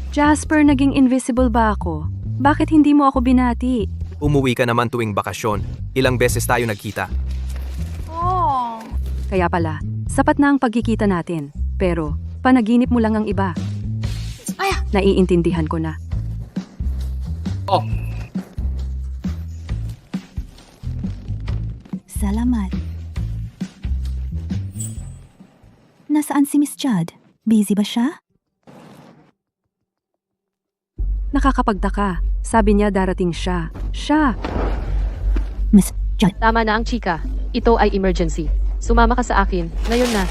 Jasper, naging invisible ba ako? Bakit hindi mo ako binati? Umuwi ka naman tuwing bakasyon. Ilang beses tayo nagkita. Kaya pala, sapat na ang pagkikita natin. Pero, panaginip mo lang ang iba. Naiintindihan ko na. Salamat. Nasaan si Miss Judd? Busy ba siya? Nakakapagtaka. Sabi niya darating siya. Miss Judd, Tama na ang chika. Ito ay emergency. Sumama ka sa akin. Ngayon na.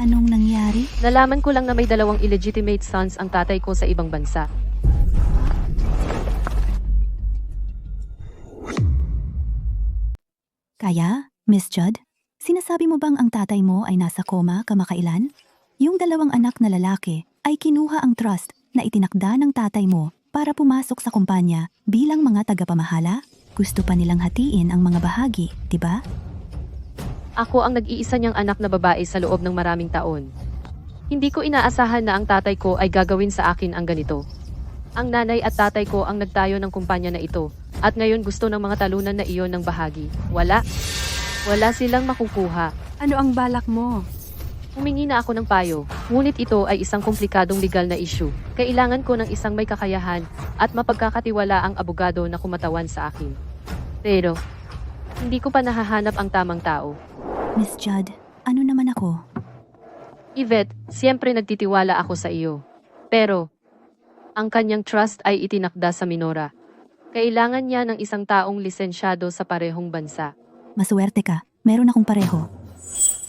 anong nangyari? Nalaman ko lang na may 2 illegitimate sons ang tatay ko sa ibang bansa. Kaya, Miss Judd, sinasabi mo bang ang tatay mo ay nasa koma kamakailan? Yung 2 anak na lalaki ay kinuha ang trust na itinakda ng tatay mo para pumasok sa kumpanya bilang mga tagapamahala? Gusto pa nilang hatiin ang mga bahagi, di ba? Ako ang nag-iisa niyang anak na babae sa loob ng maraming taon. Hindi ko inaasahan na ang tatay ko ay gagawin sa akin ang ganito. Ang nanay at tatay ko ang nagtayo ng kumpanya na ito, at ngayon gusto ng mga talunan na iyon ng bahagi. Wala silang makukuha. Ano ang balak mo? Humingi na ako ng payo, ngunit ito ay isang komplikadong legal na issue. Kailangan ko ng isang may kakayahan at mapagkakatiwala ang abogado na kumatawan sa akin. Pero, hindi ko pa nahahanap ang tamang tao. Miss Judd, ano naman ako? Yvette, siyempre nagtitiwala ako sa iyo. Pero, ang kanyang trust ay itinakda sa Minora. Kailangan niya ng isang taong lisensyado sa parehong bansa. Maswerte ka, meron akong pareho.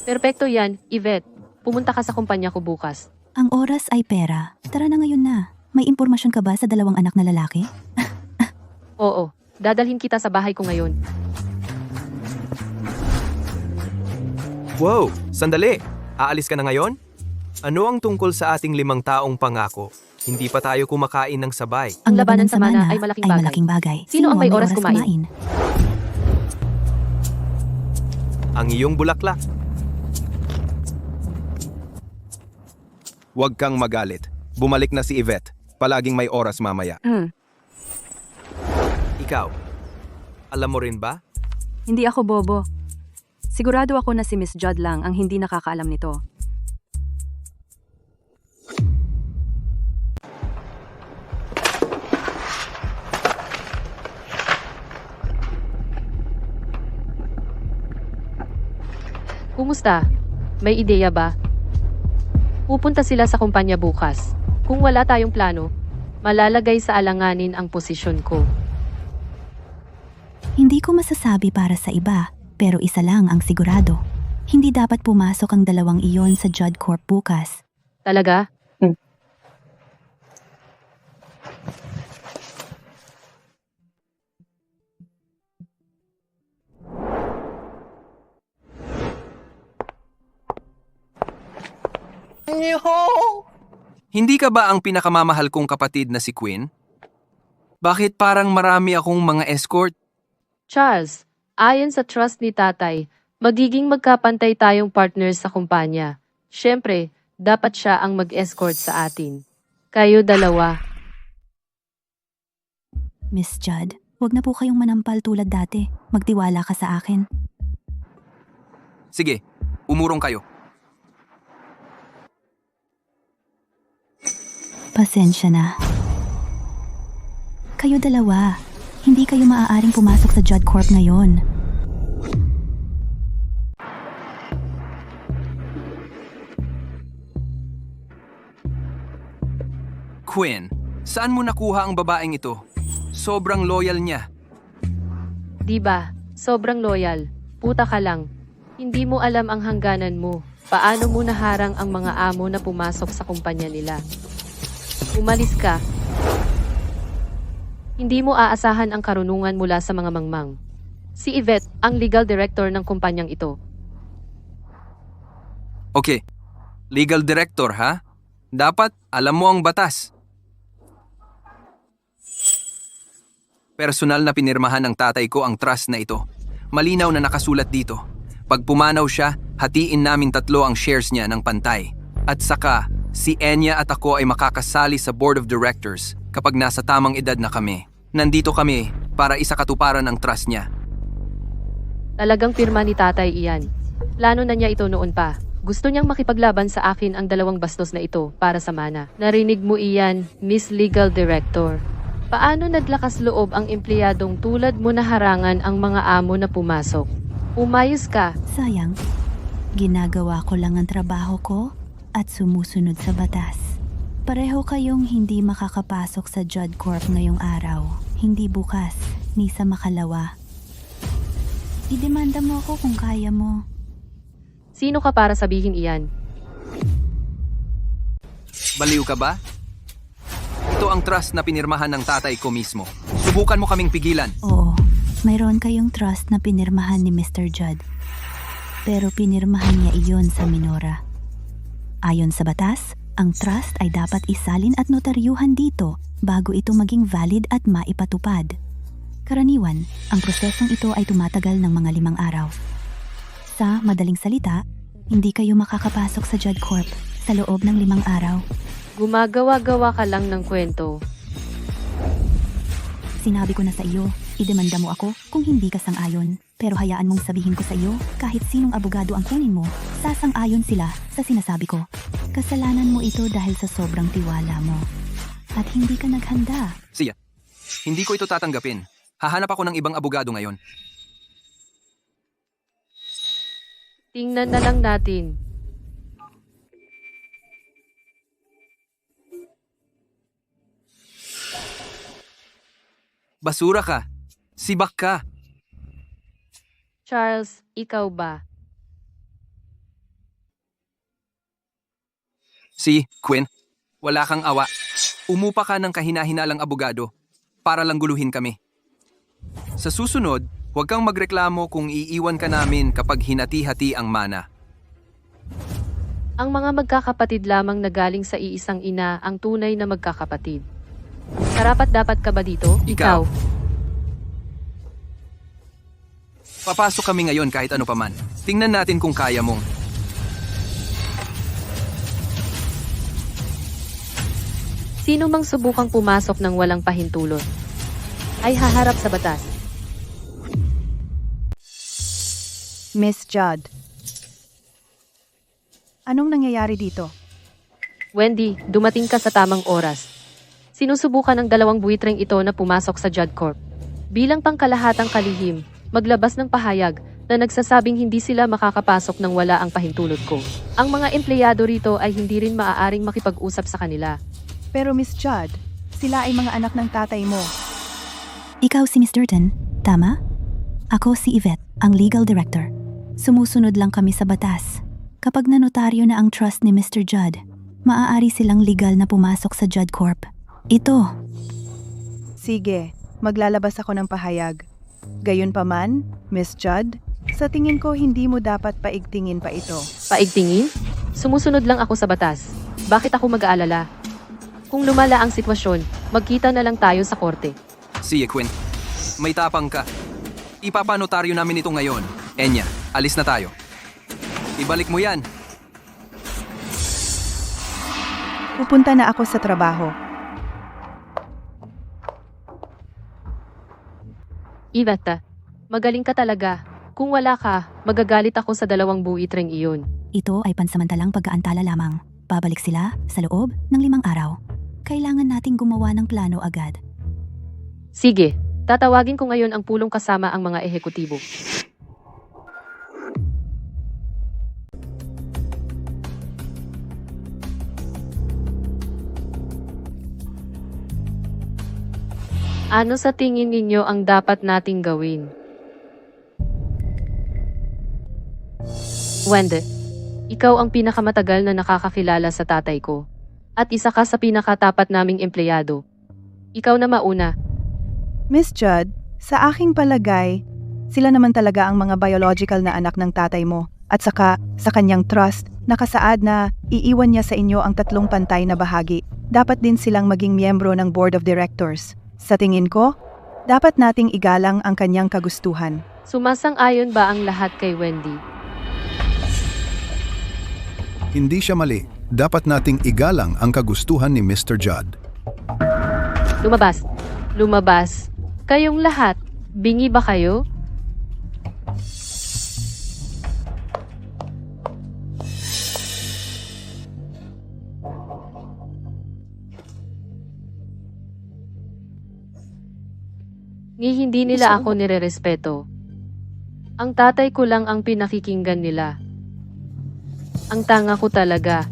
Perpekto yan, Yvette. Pumunta ka sa kumpanya ko bukas. Ang oras ay pera. Tara na ngayon na. May impormasyon ka ba sa 2 anak na lalaki? Oo, dadalhin kita sa bahay ko ngayon. Wow, sandali. Aalis ka na ngayon? Ano ang tungkol sa ating 5 taong pangako? Hindi pa tayo kumakain ng sabay. Ang labanan sa mana ay malaking bagay. Sino ang may oras kumain? Ang iyong bulaklak. Huwag kang magalit. Bumalik na si Yvette. Palaging may oras mamaya. Ikaw, alam mo rin ba? Hindi ako bobo. Sigurado ako na si Miss Judd lang ang hindi nakakaalam nito. Kumusta? May ideya ba? Pupunta sila sa kumpanya bukas. Kung wala tayong plano, malalagay sa alanganin ang posisyon ko. Hindi ko masasabi para sa iba, pero isa lang ang sigurado. Hindi dapat pumasok ang dalawang iyon sa Judd Corp bukas. Talaga? Hindi ka ba ang pinakamamahal kong kapatid na si Quinn? Bakit parang marami akong mga escort? Charles, ayon sa trust ni tatay, magiging magkapantay tayong partners sa kumpanya. Siyempre, dapat siya ang mag-escort sa atin. Kayo dalawa. Miss Judd, huwag na po kayong manampal tulad dati. Magtiwala ka sa akin. Sige, umurong kayo. Pasensya na. Kayo dalawa, hindi kayo maaaring pumasok sa Judd Corp ngayon. Quinn, saan mo nakuha ang babaeng ito? Sobrang loyal niya. Di ba? Sobrang loyal. Puta ka lang. Hindi mo alam ang hangganan mo. Paano mo naharang ang mga amo na pumasok sa kumpanya nila? Umalis ka. Hindi mo aasahan ang karunungan mula sa mga mangmang. Si Yvette, ang legal director ng kumpanyang ito. Okay, legal director ha? Dapat alam mo ang batas. Personal na pinirmahan ng tatay ko ang trust na ito. Malinaw na nakasulat dito. Pag pumanaw siya, hatiin namin tatlo ang shares niya ng pantay. At saka, si Enya at ako ay makakasali sa board of directors kapag nasa tamang edad na kami. Nandito kami para isakatuparan ang trust niya. Talagang pirma ni tatay iyan. Plano na niya ito noon pa. Gusto niyang makipaglaban sa akin ang dalawang bastos na ito para sa mana. Narinig mo iyan, Miss Legal Director. Paano naglakas loob ang empleyadong tulad mo na harangan ang mga amo na pumasok? Umayos ka. Sayang, ginagawa ko lang ang trabaho ko at sumusunod sa batas. Pareho kayong hindi makakapasok sa Judd Corp ngayong araw. Hindi bukas, ni sa makalawa. Idemanda mo ako kung kaya mo. Sino ka para sabihin iyan? Baliw ka ba? Ito ang trust na pinirmahan ng tatay ko mismo. Subukan mo kaming pigilan. Oo, mayroon kayong trust na pinirmahan ni Mr. Judd. Pero pinirmahan niya iyon sa minora. Ayon sa batas, ang trust ay dapat isalin at notaryuhan dito bago ito maging valid at maipatupad. Karaniwan, ang prosesong ito ay tumatagal ng mga 5 araw. Sa madaling salita, hindi kayo makakapasok sa Judd Corp sa loob ng 5 araw. Gumagawa-gawa ka lang ng kwento. Sinabi ko na sa iyo, idemanda mo ako kung hindi ka sang-ayon. Pero hayaan mong sabihin ko sa iyo, kahit sinong abogado ang kunin mo, sasang-ayon sila sa sinasabi ko. Kasalanan mo ito dahil sa sobrang tiwala mo. At hindi ka naghanda. Siya, hindi ko ito tatanggapin. Hahanap ako ng ibang abogado ngayon. Tingnan na lang natin. Basura ka. Sibak ka. Charles, ikaw ba? Si Quinn, wala kang awa. Umupa ka ng kahina-hinalang abogado para lang guluhin kami. Sa susunod, huwag kang magreklamo kung iiwan ka namin kapag hinati-hati ang mana. Ang mga magkakapatid lamang na galing sa iisang ina ang tunay na magkakapatid. Karapat-dapat ka ba dito? Ikaw. Papasok kami ngayon kahit ano paman. Tingnan natin kung kaya mong. Sino mang subukang pumasok ng walang pahintulot ay haharap sa batas. Miss Judd. Anong nangyayari dito? Wendy, dumating ka sa tamang oras. Sinusubukan ng dalawang buitreng ito na pumasok sa Judd Corp. Bilang pangkalahatang kalihim, maglabas ng pahayag na nagsasabing hindi sila makakapasok nang wala ang pahintulot ko. Ang mga empleyado rito ay hindi rin maaaring makipag-usap sa kanila. Pero Miss Judd, sila ay mga anak ng tatay mo. Ikaw si Miss Durden, tama? Ako si Yvette, ang legal director. Sumusunod lang kami sa batas. Kapag nanotaryo na ang trust ni Mr. Judd, maaari silang legal na pumasok sa Judd Corp. Ito, Sige, maglalabas ako ng pahayag. Gayunpaman, Miss Judd, sa tingin ko hindi mo dapat paigtingin pa ito. Paigtingin? Sumusunod lang ako sa batas. Bakit ako mag-aalala? Kung lumala ang sitwasyon, magkita na lang tayo sa korte. Sige, Quinn. May tapang ka. Ipapanotaryo namin ito ngayon. Enya, alis na tayo. Ibalik mo yan. Pupunta na ako sa trabaho. Yvette, magaling ka talaga. Kung wala ka, magagalit ako sa 2 buitreng iyon. ito ay pansamantalang pag-aantala lamang. Babalik sila sa loob ng 5 araw. Kailangan nating gumawa ng plano agad. Sige, tatawagin ko ngayon ang pulong kasama ang mga ehekutibo. Ano sa tingin ninyo ang dapat nating gawin? Wendy, ikaw ang pinakamatagal na nakakakilala sa tatay ko. At isa ka sa pinakatapat naming empleyado. Ikaw na mauna. Miss Judd, sa aking palagay, sila naman talaga ang mga biological na anak ng tatay mo. At saka, sa kanyang trust, nakasaad na iiwan niya sa inyo ang 3 pantay na bahagi. Dapat din silang maging miyembro ng Board of Directors. Sa tingin ko, dapat nating igalang ang kanyang kagustuhan. Sumasang-ayon ba ang lahat kay Wendy? Hindi siya mali. Dapat nating igalang ang kagustuhan ni Mr. Judd. Lumabas. Lumabas. Kayong lahat, bingi ba kayo? Hindi nila ako nirerespeto. Ang tatay ko lang ang pinakikinggan nila. Ang tanga ko talaga.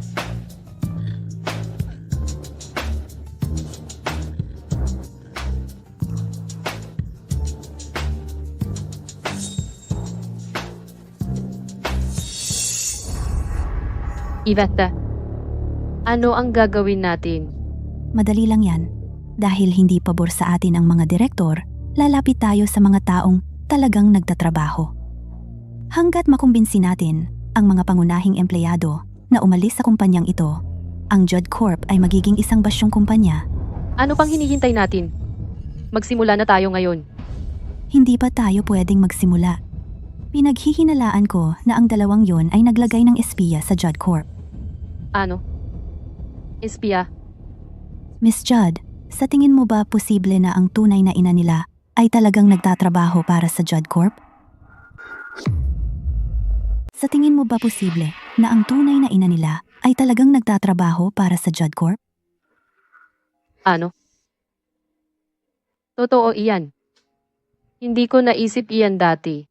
Yvette, ano ang gagawin natin? Madali lang yan. Dahil hindi pabor sa atin ang mga direktor, lalapit tayo sa mga taong talagang nagtatrabaho. Hanggat makumbinsi natin ang mga pangunahing empleyado na umalis sa kumpanyang ito, ang Judd Corp ay magiging isang basyong kumpanya. Ano pang hinihintay natin? Magsimula na tayo ngayon. Hindi pa tayo pwedeng magsimula. Pinaghihinalaan ko na ang 2 yon ay naglagay ng espiya sa Judd Corp. Ano? Espiya? Miss Judd, sa tingin mo ba posible na ang tunay na ina nila ay talagang nagtatrabaho para sa Judd Corp? Sa tingin mo ba posible na ang tunay na ina nila ay talagang nagtatrabaho para sa Judd Corp? Ano? Totoo iyan. Hindi ko naisip iyan dati.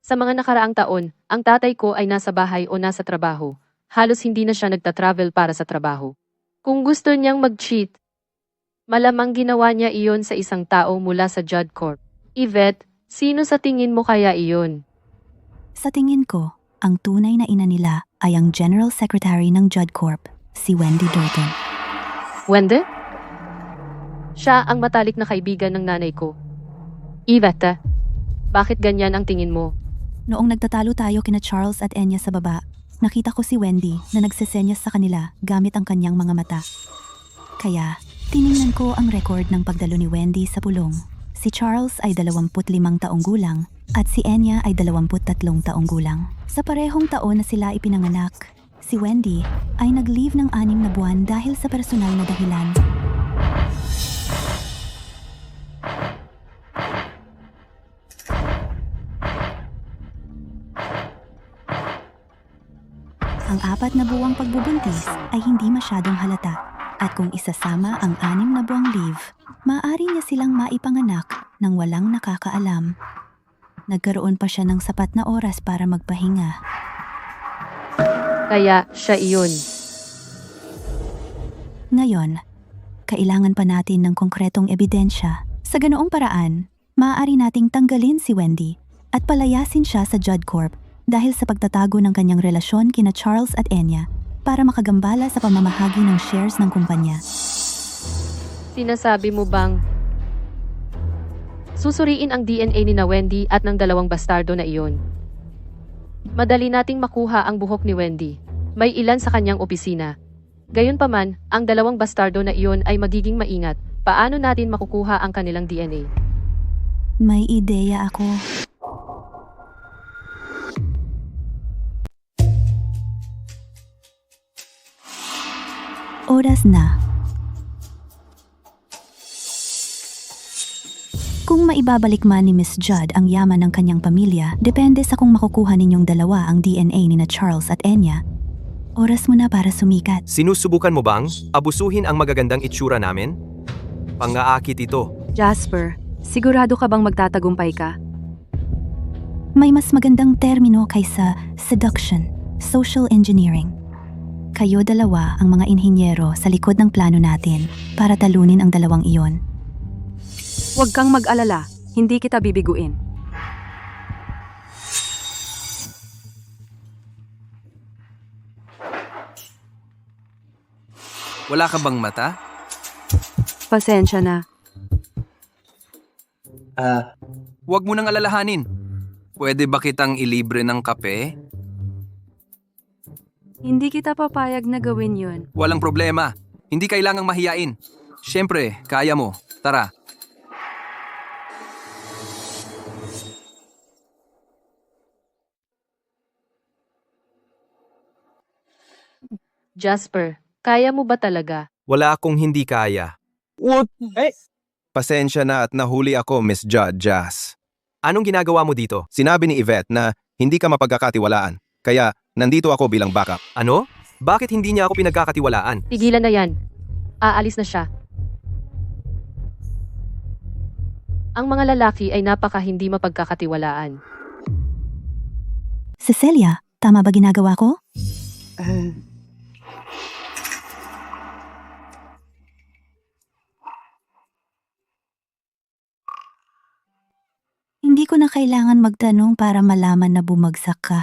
Sa mga nakaraang taon, ang tatay ko ay nasa bahay o nasa trabaho. Halos hindi na siya nagtatravel para sa trabaho. Kung gusto niyang mag-cheat, malamang ginawa niya iyon sa isang tao mula sa Judd Corp. Yvette, sino sa tingin mo kaya iyon? Sa tingin ko, ang tunay na ina nila ay ang General Secretary ng Judd Corp, si Wendy Durden. Wendy? Siya ang matalik na kaibigan ng nanay ko. Yvette, bakit ganyan ang tingin mo? Noong nagtatalo tayo kina Charles at Enya sa baba, nakita ko si Wendy na nagsesenyas sa kanila gamit ang kanyang mga mata. Kaya, tiningnan ko ang record ng pagdalo ni Wendy sa pulong. Si Charles ay 25 taong gulang at si Enya ay 23 taong gulang. Sa parehong taon na sila ipinanganak, si Wendy ay nag-leave ng 6 na buwan dahil sa personal na dahilan. Ang 4 na buwang pagbubuntis ay hindi masyadong halata. At kung isasama ang 6 na buwang leave, maaari niya silang maipanganak nang walang nakakaalam. Nagkaroon pa siya ng sapat na oras para magpahinga. Kaya siya iyon. Ngayon, kailangan pa natin ng konkretong ebidensya. Sa ganoong paraan, maaari nating tanggalin si Wendy at palayasin siya sa Judd Corp dahil sa pagtatago ng kanyang relasyon kina Charles at Enya para makagambala sa pamamahagi ng shares ng kumpanya. Sinasabi mo bang susuriin ang DNA ni na Wendy at ng dalawang bastardo na iyon? Madali nating makuha ang buhok ni Wendy. May ilan sa kanyang opisina. Gayunpaman, ang dalawang bastardo na iyon ay magiging maingat. Paano natin makukuha ang kanilang DNA? May ideya ako. Oras na. Kung maibabalik man ni Miss Judd ang yaman ng kanyang pamilya, depende sa kung makukuha ninyong dalawa ang DNA ni na Charles at Enya. Oras mo na para sumikat. Sinusubukan mo bang abusuhin ang magagandang itsura namin? Pangaakit ito. Jasper, sigurado ka bang magtatagumpay ka? May mas magandang termino kaysa seduction, social engineering. Kayo dalawa ang mga inhinyero sa likod ng plano natin para talunin ang dalawang iyon. Huwag kang mag-alala, hindi kita bibiguin. Wala ka bang mata? Pasensya na. Huwag mo nang alalahanin. Pwede ba kitang ilibre ng kape? Hindi kita papayag na gawin yun. Walang problema. Hindi kailangang mahiyain. Siyempre, kaya mo. Tara. Jasper, kaya mo ba talaga? Wala akong hindi kaya. Pasensya na at nahuli ako, Miss Judd Jazz. Anong ginagawa mo dito? Sinabi ni Yvette na hindi ka mapagkakatiwalaan, kaya nandito ako bilang backup. Ano? Bakit hindi niya ako pinagkakatiwalaan? Tigilan na yan. Aalis na siya. Ang mga lalaki ay napaka hindi mapagkakatiwalaan. Cecilia, tama ba ginagawa ko? Hindi ko na kailangan magtanong para malaman na bumagsak ka.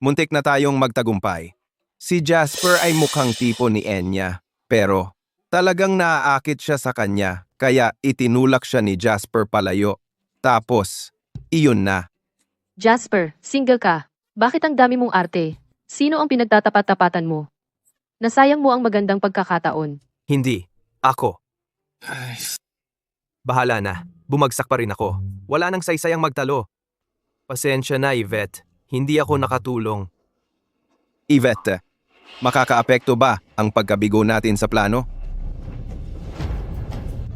Muntik na tayong magtagumpay. Si Jasper ay mukhang tipo ni Enya, pero talagang naaakit siya sa kanya, kaya itinulak siya ni Jasper palayo. Tapos, iyon na. Jasper, single ka. Bakit ang dami mong arte? Sino ang pinagtatapat-tapatan mo? Nasayang mo ang magandang pagkakataon. Hindi. Ako. Bahala na. Bumagsak pa rin ako. Wala nang saysayang magtalo. Pasensya na, Yvette. Hindi ako nakatulong. Yvette, makakaapekto ba ang pagkabigo natin sa plano?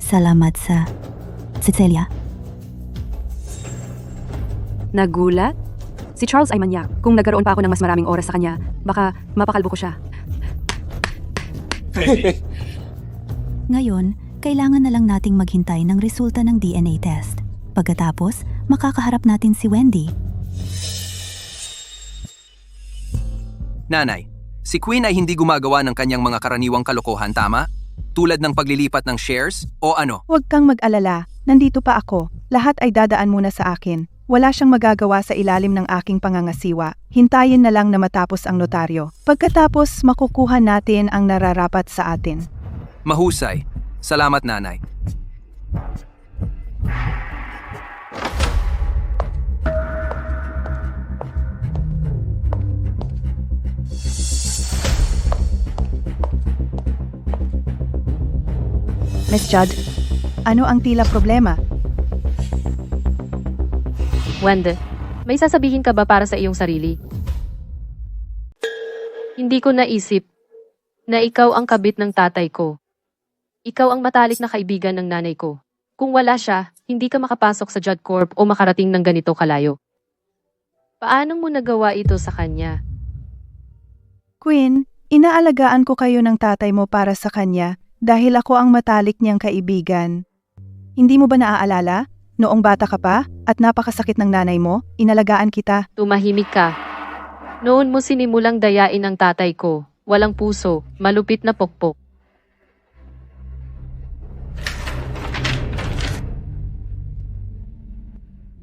Salamat sa... Cecilia? Nagulat? Si Charles ay manyak. Kung nagkaroon pa ako ng mas maraming oras sa kanya, baka mapakalbo ko siya. Ngayon, kailangan na lang nating maghintay ng resulta ng DNA test. Pagkatapos, makakaharap natin si Wendy. Nanay, si Queen ay hindi gumagawa ng kanyang mga karaniwang kalokohan, tama? Tulad ng paglilipat ng shares o ano? Huwag kang mag-alala, nandito pa ako. Lahat ay dadaan muna sa akin. Wala siyang magagawa sa ilalim ng aking pangangasiwa. Hintayin na lang na matapos ang notaryo. Pagkatapos, makukuha natin ang nararapat sa atin. Mahusay. Salamat, nanay. Miss Judd, ano ang tila problema? Wendy, may sasabihin ka ba para sa iyong sarili? Hindi ko naisip na ikaw ang kabit ng tatay ko. Ikaw ang matalik na kaibigan ng nanay ko. Kung wala siya, hindi ka makapasok sa Judd Corp o makarating ng ganito kalayo. Paano mo nagawa ito sa kanya? Queen, inaalagaan ko kayo ng tatay mo para sa kanya dahil ako ang matalik niyang kaibigan. Hindi mo ba naaalala? Noong bata ka pa at napakasakit ng nanay mo, inalagaan kita. Tumahimik ka. Noon mo sinimulang dayain ang tatay ko. Walang puso, malupit na pokpok.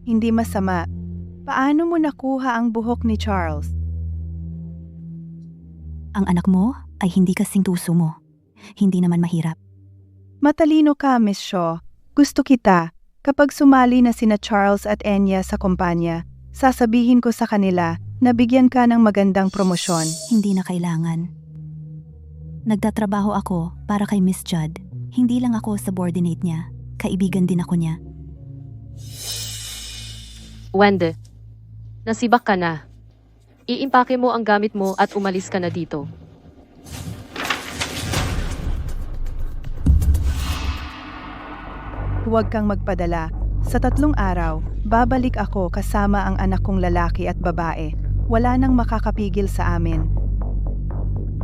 Hindi masama. Paano mo nakuha ang buhok ni Charles? Ang anak mo ay hindi kasing tuso mo. Hindi naman mahirap. Matalino ka, Miss Shaw. Gusto kita. Kapag sumali na sina Charles at Enya sa kumpanya, sasabihin ko sa kanila na bigyan ka ng magandang promosyon. Hindi na kailangan. Nagtatrabaho ako para kay Miss Judd. Hindi lang ako subordinate niya. Kaibigan din ako niya. Wende, nasibak ka na. Iimpake mo ang gamit mo at umalis ka na dito. Huwag kang magpadala. Sa 3 araw, babalik ako kasama ang anak kong lalaki at babae. Wala nang makakapigil sa amin.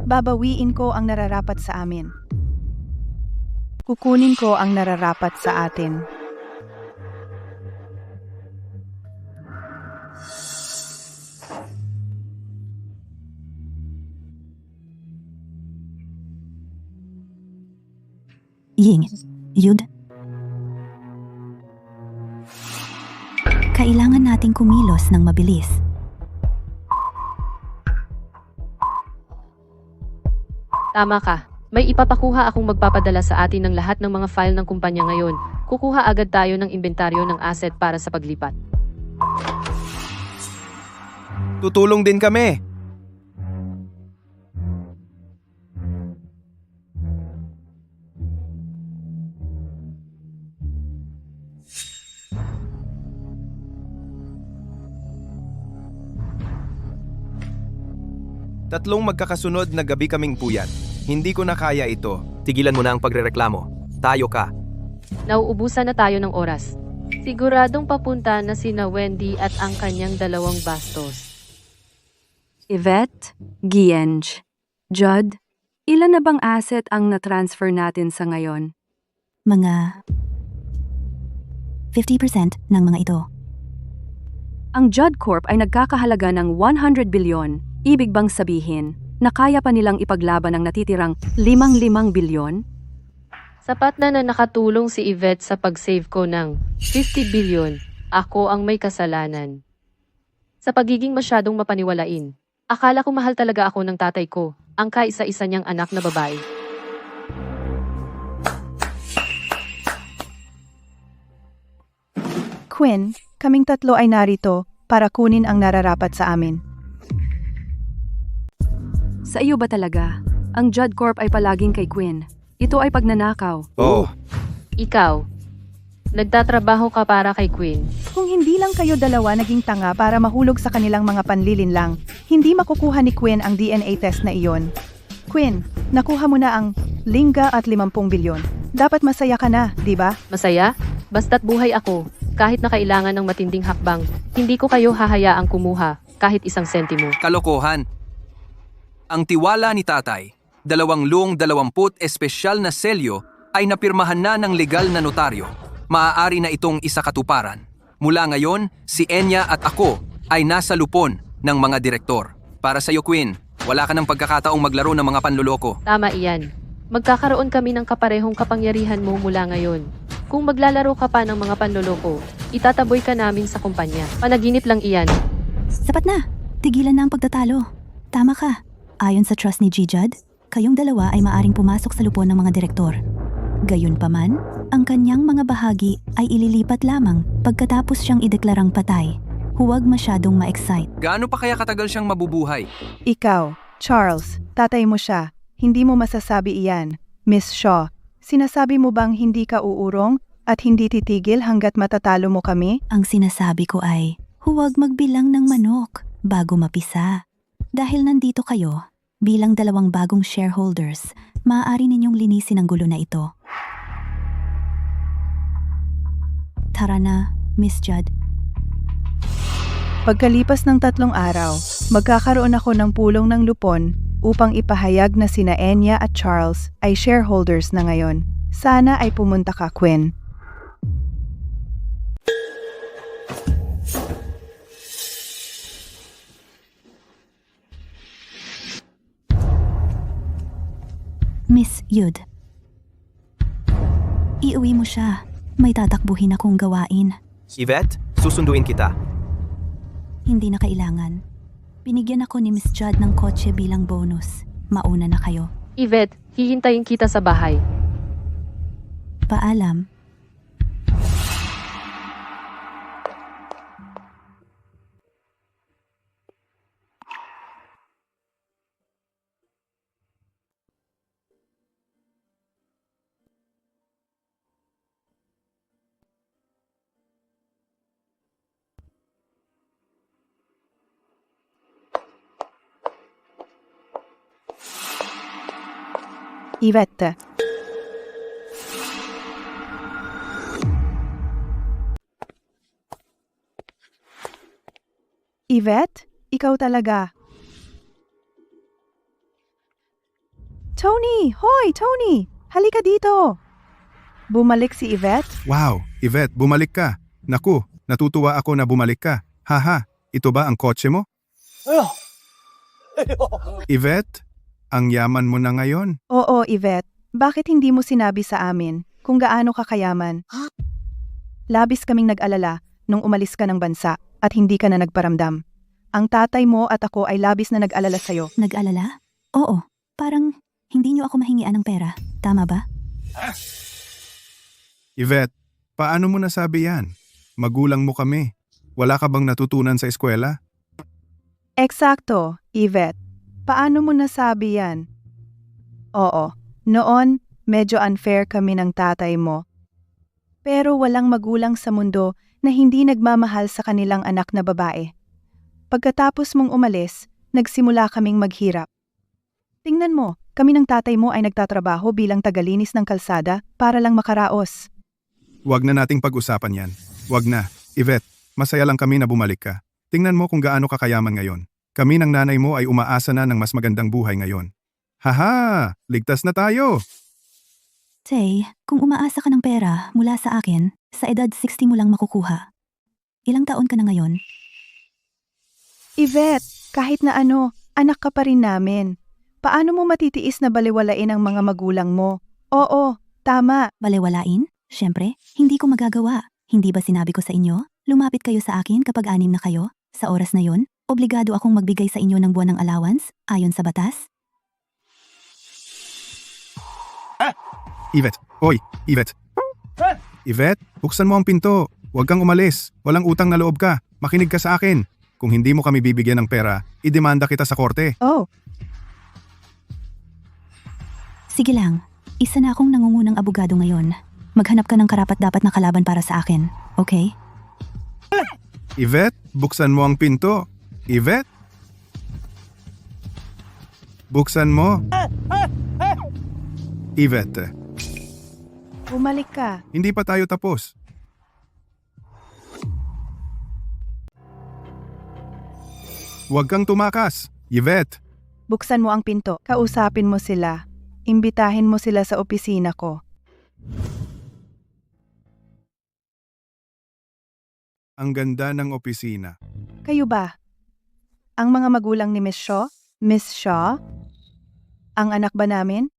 Babawiin ko ang nararapat sa amin. Kukunin ko ang nararapat sa atin. Ying, Yud. Kailangan nating kumilos ng mabilis. Tama ka. May ipapakuha akong magpapadala sa atin ng lahat ng mga file ng kumpanya ngayon. Kukuha agad tayo ng inventaryo ng asset para sa paglipat. Tutulong din kami. Tatlong magkakasunod na gabi kaming puyat. Hindi ko na kaya ito. Tigilan mo na ang pagrereklamo. Tayo ka. Nauubusan na tayo ng oras. Siguradong papunta na sina Wendy at ang kanyang 2 bastos. Yvette, Gienge, Judd, ilan na bang asset ang na-transfer natin sa ngayon? Mga 50% ng mga ito. Ang Judd Corp ay nagkakahalaga ng 100 bilyon. Ibig bang sabihin na kaya pa nilang ipaglaban ang natitirang 55 bilyon? Sapat na nakatulong si Yvette sa pag-save ko ng 50 bilyon. Ako ang may kasalanan. Sa pagiging masyadong mapaniwalain. Akala ko mahal talaga ako ng tatay ko, ang kaisa-isa niyang anak na babae. Quinn, kaming 3 ay narito para kunin ang nararapat sa amin. Sa iyo ba talaga? Ang Judd Corp ay palaging kay Quinn. Ito ay pagnanakaw. Oh, Ikaw, nagtatrabaho ka para kay Quinn. Kung hindi lang kayo dalawa naging tanga para mahulog sa kanilang mga panlilinlang, hindi makukuha ni Quinn ang DNA test na iyon. Quinn, nakuha mo na ang lingga at 50 bilyon. Dapat masaya ka na, di ba? Masaya? Basta't buhay ako. Kahit na kailangan ng matinding hakbang, hindi ko kayo hahayaang kumuha kahit 1 sentimo. Kalokohan. Ang tiwala ni tatay, 220 espesyal na selyo ay napirmahan na ng legal na notaryo. Maaari na itong isakatuparan. Mula ngayon, si Enya at ako ay nasa lupon ng mga direktor. Para sa iyo, Quinn, wala ka ng pagkakataong maglaro ng mga panloloko. Tama iyan. Magkakaroon kami ng kaparehong kapangyarihan mo mula ngayon. Kung maglalaro ka pa ng mga panloloko, itataboy ka namin sa kumpanya. Panaginip lang iyan. Sapat na! Tigilan na ang pagtatalo. Tama ka. Ayon sa trust ni G. Judd, kayong dalawa ay maaring pumasok sa lupon ng mga direktor. Gayunpaman, ang kanyang mga bahagi ay ililipat lamang pagkatapos siyang ideklarang patay. Huwag masyadong ma-excite. Gaano pa kaya katagal siyang mabubuhay? Ikaw, Charles, tatay mo siya. Hindi mo masasabi iyan. Miss Shaw, sinasabi mo bang hindi ka uurong at hindi titigil hanggat matatalo mo kami? Ang sinasabi ko ay, huwag magbilang ng manok bago mapisa. Dahil nandito kayo, bilang 2 bagong shareholders, maaari ninyong linisin ang gulo na ito. Tara na, Miss Judd. Pagkalipas ng 3 araw, magkakaroon ako ng pulong ng lupon upang ipahayag na sina Enya at Charles ay shareholders na ngayon. Sana ay pumunta ka, Quinn. Miss Yud. Iuwi mo siya. May tatakbuhin akong gawain. Yvette, susunduin kita. Hindi na kailangan. Binigyan ako ni Miss Judd ng kotse bilang bonus. Mauna na kayo. Yvette, hihintayin kita sa bahay. Paalam. Yvette. Yvette, ikaw talaga. Tony! Hoy, Tony! Halika dito! Bumalik si Yvette? Wow, Yvette, bumalik ka. Naku, natutuwa ako na bumalik ka. Haha, ito ba ang kotse mo? Yvette, ang yaman mo na ngayon. Oo, Yvette. Bakit hindi mo sinabi sa amin kung gaano ka kayaman? Labis kaming nag-alala nung umalis ka ng bansa at hindi ka na nagparamdam. Ang tatay mo at ako ay labis na nag-alala sa'yo. Nag-alala? Oo. Parang hindi niyo ako mahingian ng pera. Tama ba? Yvette, paano mo nasabi yan? Magulang mo kami. Wala ka bang natutunan sa eskwela? Eksakto, Yvette. Paano mo nasabi yan? Oo, noon medyo unfair kami ng tatay mo. Pero walang magulang sa mundo na hindi nagmamahal sa kanilang anak na babae. Pagkatapos mong umalis, nagsimula kaming maghirap. Tingnan mo, kami ng tatay mo ay nagtatrabaho bilang tagalinis ng kalsada para lang makaraos. Huwag na nating pag-usapan yan. Huwag na. Yvette, masaya lang kami na bumalik ka. Tingnan mo kung gaano kakayaman ngayon. Kami ng nanay mo ay umaasa na ng mas magandang buhay ngayon. Haha! Ligtas na tayo! Tay, kung umaasa ka ng pera mula sa akin, sa edad 60 mo lang makukuha. Ilang taon ka na ngayon? Yvette, kahit na ano, anak ka pa rin namin. Paano mo matitiis na baliwalain ang mga magulang mo? Oo, tama. Balewalain? Siyempre, hindi ko magagawa. Hindi ba sinabi ko sa inyo? Lumapit kayo sa akin kapag 6 na kayo. Sa oras na yon, obligado akong magbigay sa inyo ng buwan ng allowance, ayon sa batas. Yvette, oy, Yvette. Yvette, buksan mo ang pinto. Huwag kang umalis. Walang utang na loob ka. Makinig ka sa akin. Kung hindi mo kami bibigyan ng pera, idemanda kita sa korte. Oh, Sige lang, isa na akong nangungunang abogado ngayon. Maghanap ka ng karapat-dapat na kalaban para sa akin, okay? Yvette, buksan mo ang pinto. Yvette? Buksan mo. Yvette, bumalik ka. hindi pa tayo tapos. Huwag kang tumakas. Yvette, Buksan mo ang pinto. Kausapin mo sila. Imbitahin mo sila sa opisina ko. ang ganda ng opisina. Kayo ba? Ang mga magulang ni Miss Shaw? Miss Shaw? Ang anak ba namin?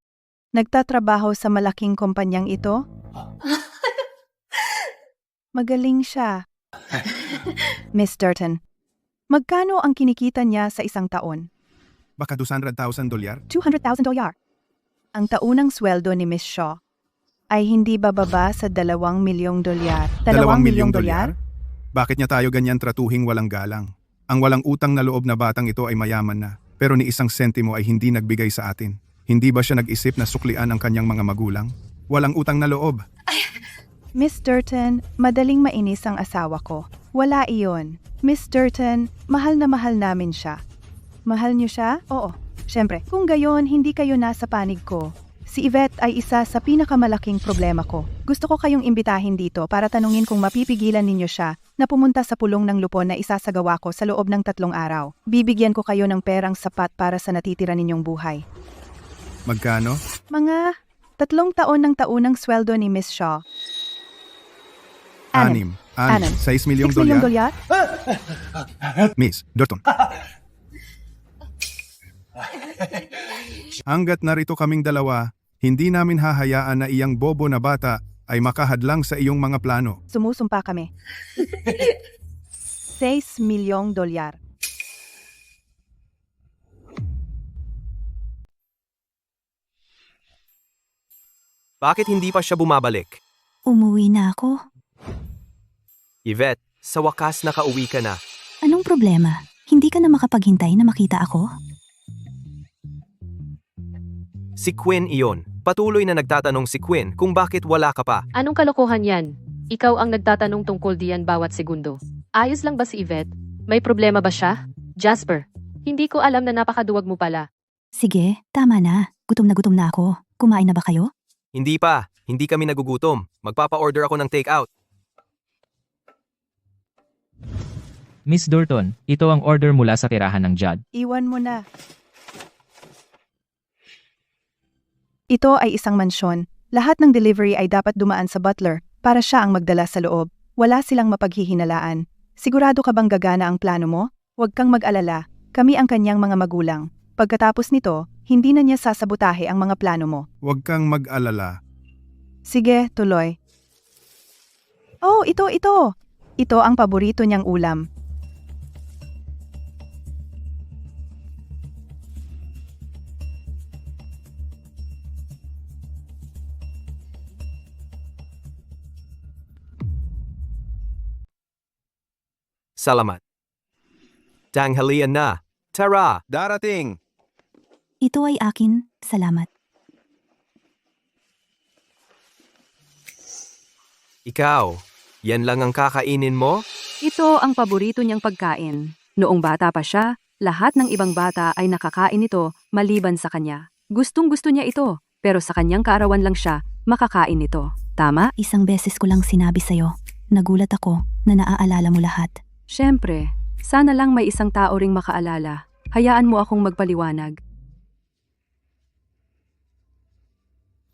Nagtatrabaho sa malaking kumpanyang ito? Magaling siya. Miss Durton, magkano ang kinikita niya sa isang taon? Baka $200,000. $200,000. Ang taunang sweldo ni Miss Shaw ay hindi bababa sa $2 milyong. $2 milyong? Bakit niya tayo ganyan tratuhing walang galang? Ang walang utang na loob na batang ito ay mayaman na, pero ni isang sentimo ay hindi nagbigay sa atin. Hindi ba siya nag-isip na suklian ang kanyang mga magulang? Walang utang na loob. Miss Durton, madaling mainis ang asawa ko. Wala iyon. Miss Durton, mahal na mahal namin siya. Mahal niyo siya? Oo. Siyempre, kung gayon, hindi kayo nasa panig ko. Si Yvette ay isa sa pinakamalaking problema ko. Gusto ko kayong imbitahin dito para tanungin kung mapipigilan ninyo siya na pumunta sa pulong ng lupon na isasagawa ko sa loob ng 3 araw. Bibigyan ko kayo ng perang sapat para sa natitira ninyong buhay. Magkano? Mga 3 taon ng taunang sweldo ni Miss Shaw. 6. Anan? 6 milyong 6 milyong dolyar. dolyar? Miss Dorton. Hanggat narito kaming dalawa, hindi namin hahayaan na iyang bobo na bata ay makahadlang sa iyong mga plano. Sumusumpa kami. 6 milyong dolyar. Bakit hindi pa siya bumabalik? Umuwi na ako. Yvette, sa wakas nakauwi ka na. Anong problema? Hindi ka na makapaghintay na makita ako? Si Quinn iyon. Patuloy na nagtatanong si Quinn kung bakit wala ka pa. Anong kalokohan yan? Ikaw ang nagtatanong tungkol diyan bawat segundo. Ayos lang ba si Yvette? May problema ba siya? Jasper, hindi ko alam na napakaduwag mo pala. Sige, tama na. Gutom na ako. Kumain na ba kayo? Hindi pa. Hindi kami nagugutom. Magpapa-order ako ng take-out. Miss Dorton, ito ang order mula sa tirahan ng Judd. Iwan mo na. Ito ay isang mansyon. Lahat ng delivery ay dapat dumaan sa butler para siya ang magdala sa loob. Wala silang mapaghihinalaan. Sigurado ka bang gagana ang plano mo? Huwag kang mag-alala. Kami ang kanyang mga magulang. Pagkatapos nito, hindi na niya sasabotahe ang mga plano mo. Huwag kang mag-alala. Sige, tuloy. Oh, ito. Ito ang paborito niyang ulam. Salamat. Tanghalian na. Tara! Darating! Ito ay akin. Salamat. Ikaw, yan lang ang kakainin mo? Ito ang paborito niyang pagkain. Noong bata pa siya, lahat ng ibang bata ay nakakain nito maliban sa kanya. Gustong-gusto niya ito, pero sa kanyang kaarawan lang siya makakain nito. Tama? Isang beses ko lang sinabi sa'yo. Nagulat ako na naaalala mo lahat. Siyempre, sana lang may isang tao ring makaalala. Hayaan mo akong magpaliwanag.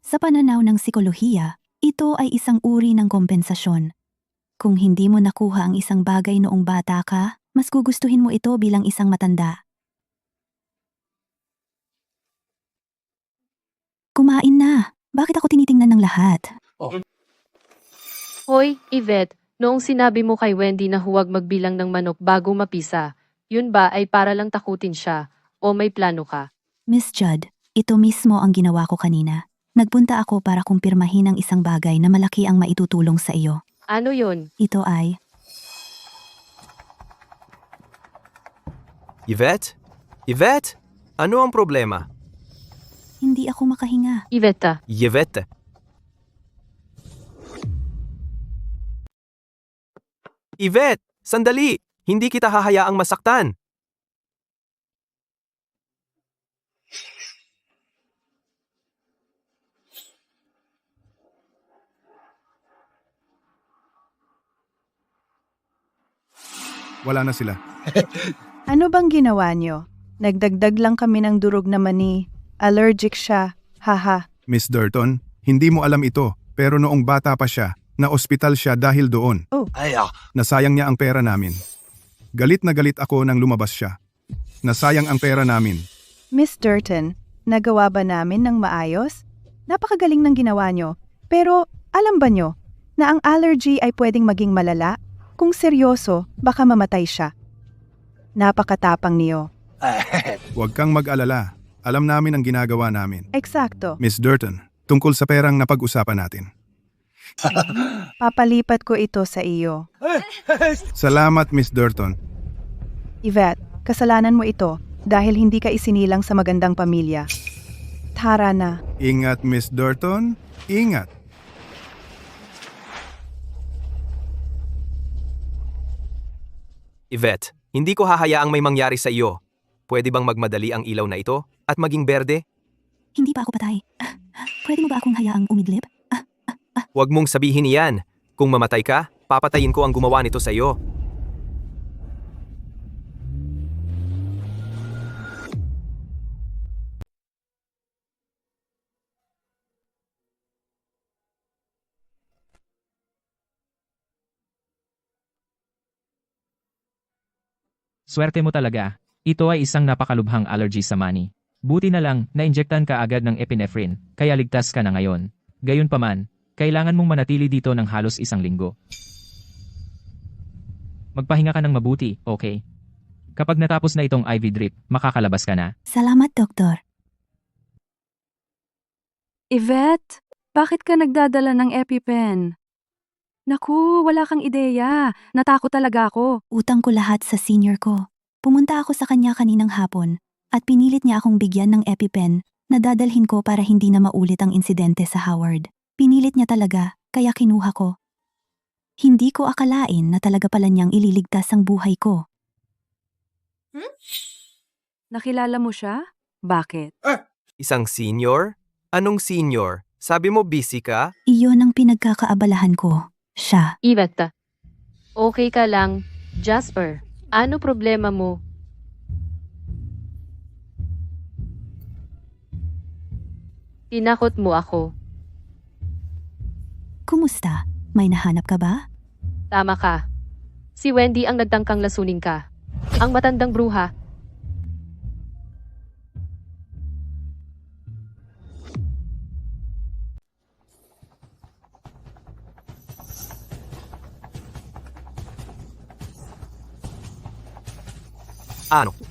Sa pananaw ng psikolohiya, ito ay isang uri ng kompensasyon. Kung hindi mo nakuha ang isang bagay noong bata ka, mas gugustuhin mo ito bilang isang matanda. Kumain na. Bakit ako tinitingnan ng lahat? Hoy, Yvette, noong sinabi mo kay Wendy na huwag magbilang ng manok bago mapisa, yun ba ay para lang takutin siya o may plano ka? Miss Judd, ito mismo ang ginawa ko kanina. Nagpunta ako para kumpirmahin ang isang bagay na malaki ang maitutulong sa iyo. Ano yun? Ito ay, Yvette? Yvette? Ano ang problema? hindi ako makahinga. Yvette, Yvette? Yvette! Sandali! Hindi kita hahayaang masaktan! Wala na sila. Ano bang ginawa niyo? Nagdagdag lang kami ng durog na mani. Allergic siya. Haha. Miss Dorton, hindi mo alam ito, pero noong bata pa siya, na-ospital siya dahil doon. Oh. Nasayang niya ang pera namin. Galit na galit ako nang lumabas siya. Nasayang ang pera namin. Miss Durton, nagawa ba namin ng maayos? Napakagaling ng ginawa niyo. Pero alam ba niyo na ang allergy ay pwedeng maging malala? Kung seryoso, baka mamatay siya. Napakatapang niyo. Huwag kang mag-alala. Alam namin ang ginagawa namin. Eksakto. Miss Durton, tungkol sa perang napag-usapan natin. Papalipat ko ito sa iyo. Salamat, Miss Durton. Yvette, kasalanan mo ito dahil hindi ka isinilang sa magandang pamilya. Tara na. Ingat, Miss Durton. Ingat. Yvette, hindi ko hahayaang may mangyari sa iyo. Pwede bang magmadali ang ilaw na ito at maging berde? Hindi pa ako patay. Pwede mo ba akong hayaang umidlip? Huwag mong sabihin iyan. Kung mamatay ka, papatayin ko ang gumawa nito sa iyo. Swerte mo talaga. Ito ay isang napakalubhang allergy sa mani. Buti na lang, na-injectan ka agad ng epinephrine, kaya ligtas ka na ngayon. Gayunpaman, kailangan mong manatili dito ng halos 1 linggo. Magpahinga ka ng mabuti, okay? Kapag natapos na itong IV drip, makakalabas ka na. Salamat, Doktor. Yvette, bakit ka nagdadala ng EpiPen? Naku, wala kang ideya. Natakot talaga ako. Utang ko lahat sa senior ko. Pumunta ako sa kanya kaninang hapon at pinilit niya akong bigyan ng EpiPen na dadalhin ko para hindi na maulit ang insidente sa Howard. Pinilit niya talaga, kaya kinuha ko. Hindi ko akalain na talaga pala niyang ililigtas ang buhay ko. Nakilala mo siya? Bakit? Isang senior? Anong senior? Sabi mo busy ka? Iyon ang pinagkakaabalahan ko. Siya. Yvette, okay ka lang. Jasper, ano problema mo? Tinakot mo ako. Kumusta? May nahanap ka ba? Tama ka. Si Wendy ang nagtangkang lasunin ka. Ang matandang bruha.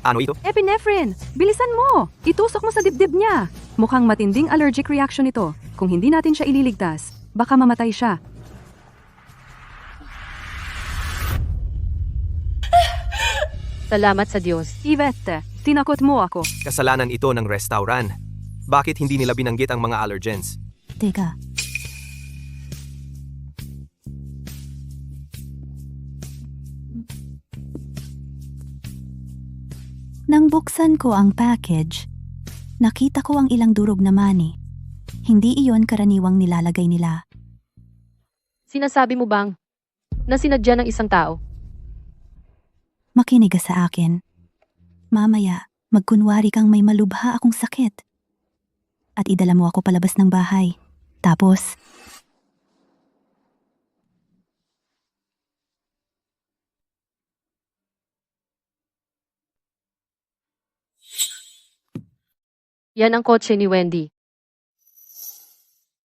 Ano ito? Epinephrine! Bilisan mo! Itusok mo sa dibdib niya! Mukhang matinding allergic reaction ito. Kung hindi natin siya ililigtas, baka mamatay siya. Salamat sa Diyos. Yvette, tinakot mo ako. Kasalanan ito ng restaurant. Bakit hindi nila binanggit ang mga allergens? Teka. Nang buksan ko ang package, nakita ko ang ilang durog na mani. Hindi iyon karaniwang nilalagay nila. Sinasabi mo bang na sinadya ng isang tao? Makinig ka sa akin. Mamaya, magkunwari kang may malubha akong sakit. At idala mo ako palabas ng bahay. Tapos, Yan ang kotse ni Wendy.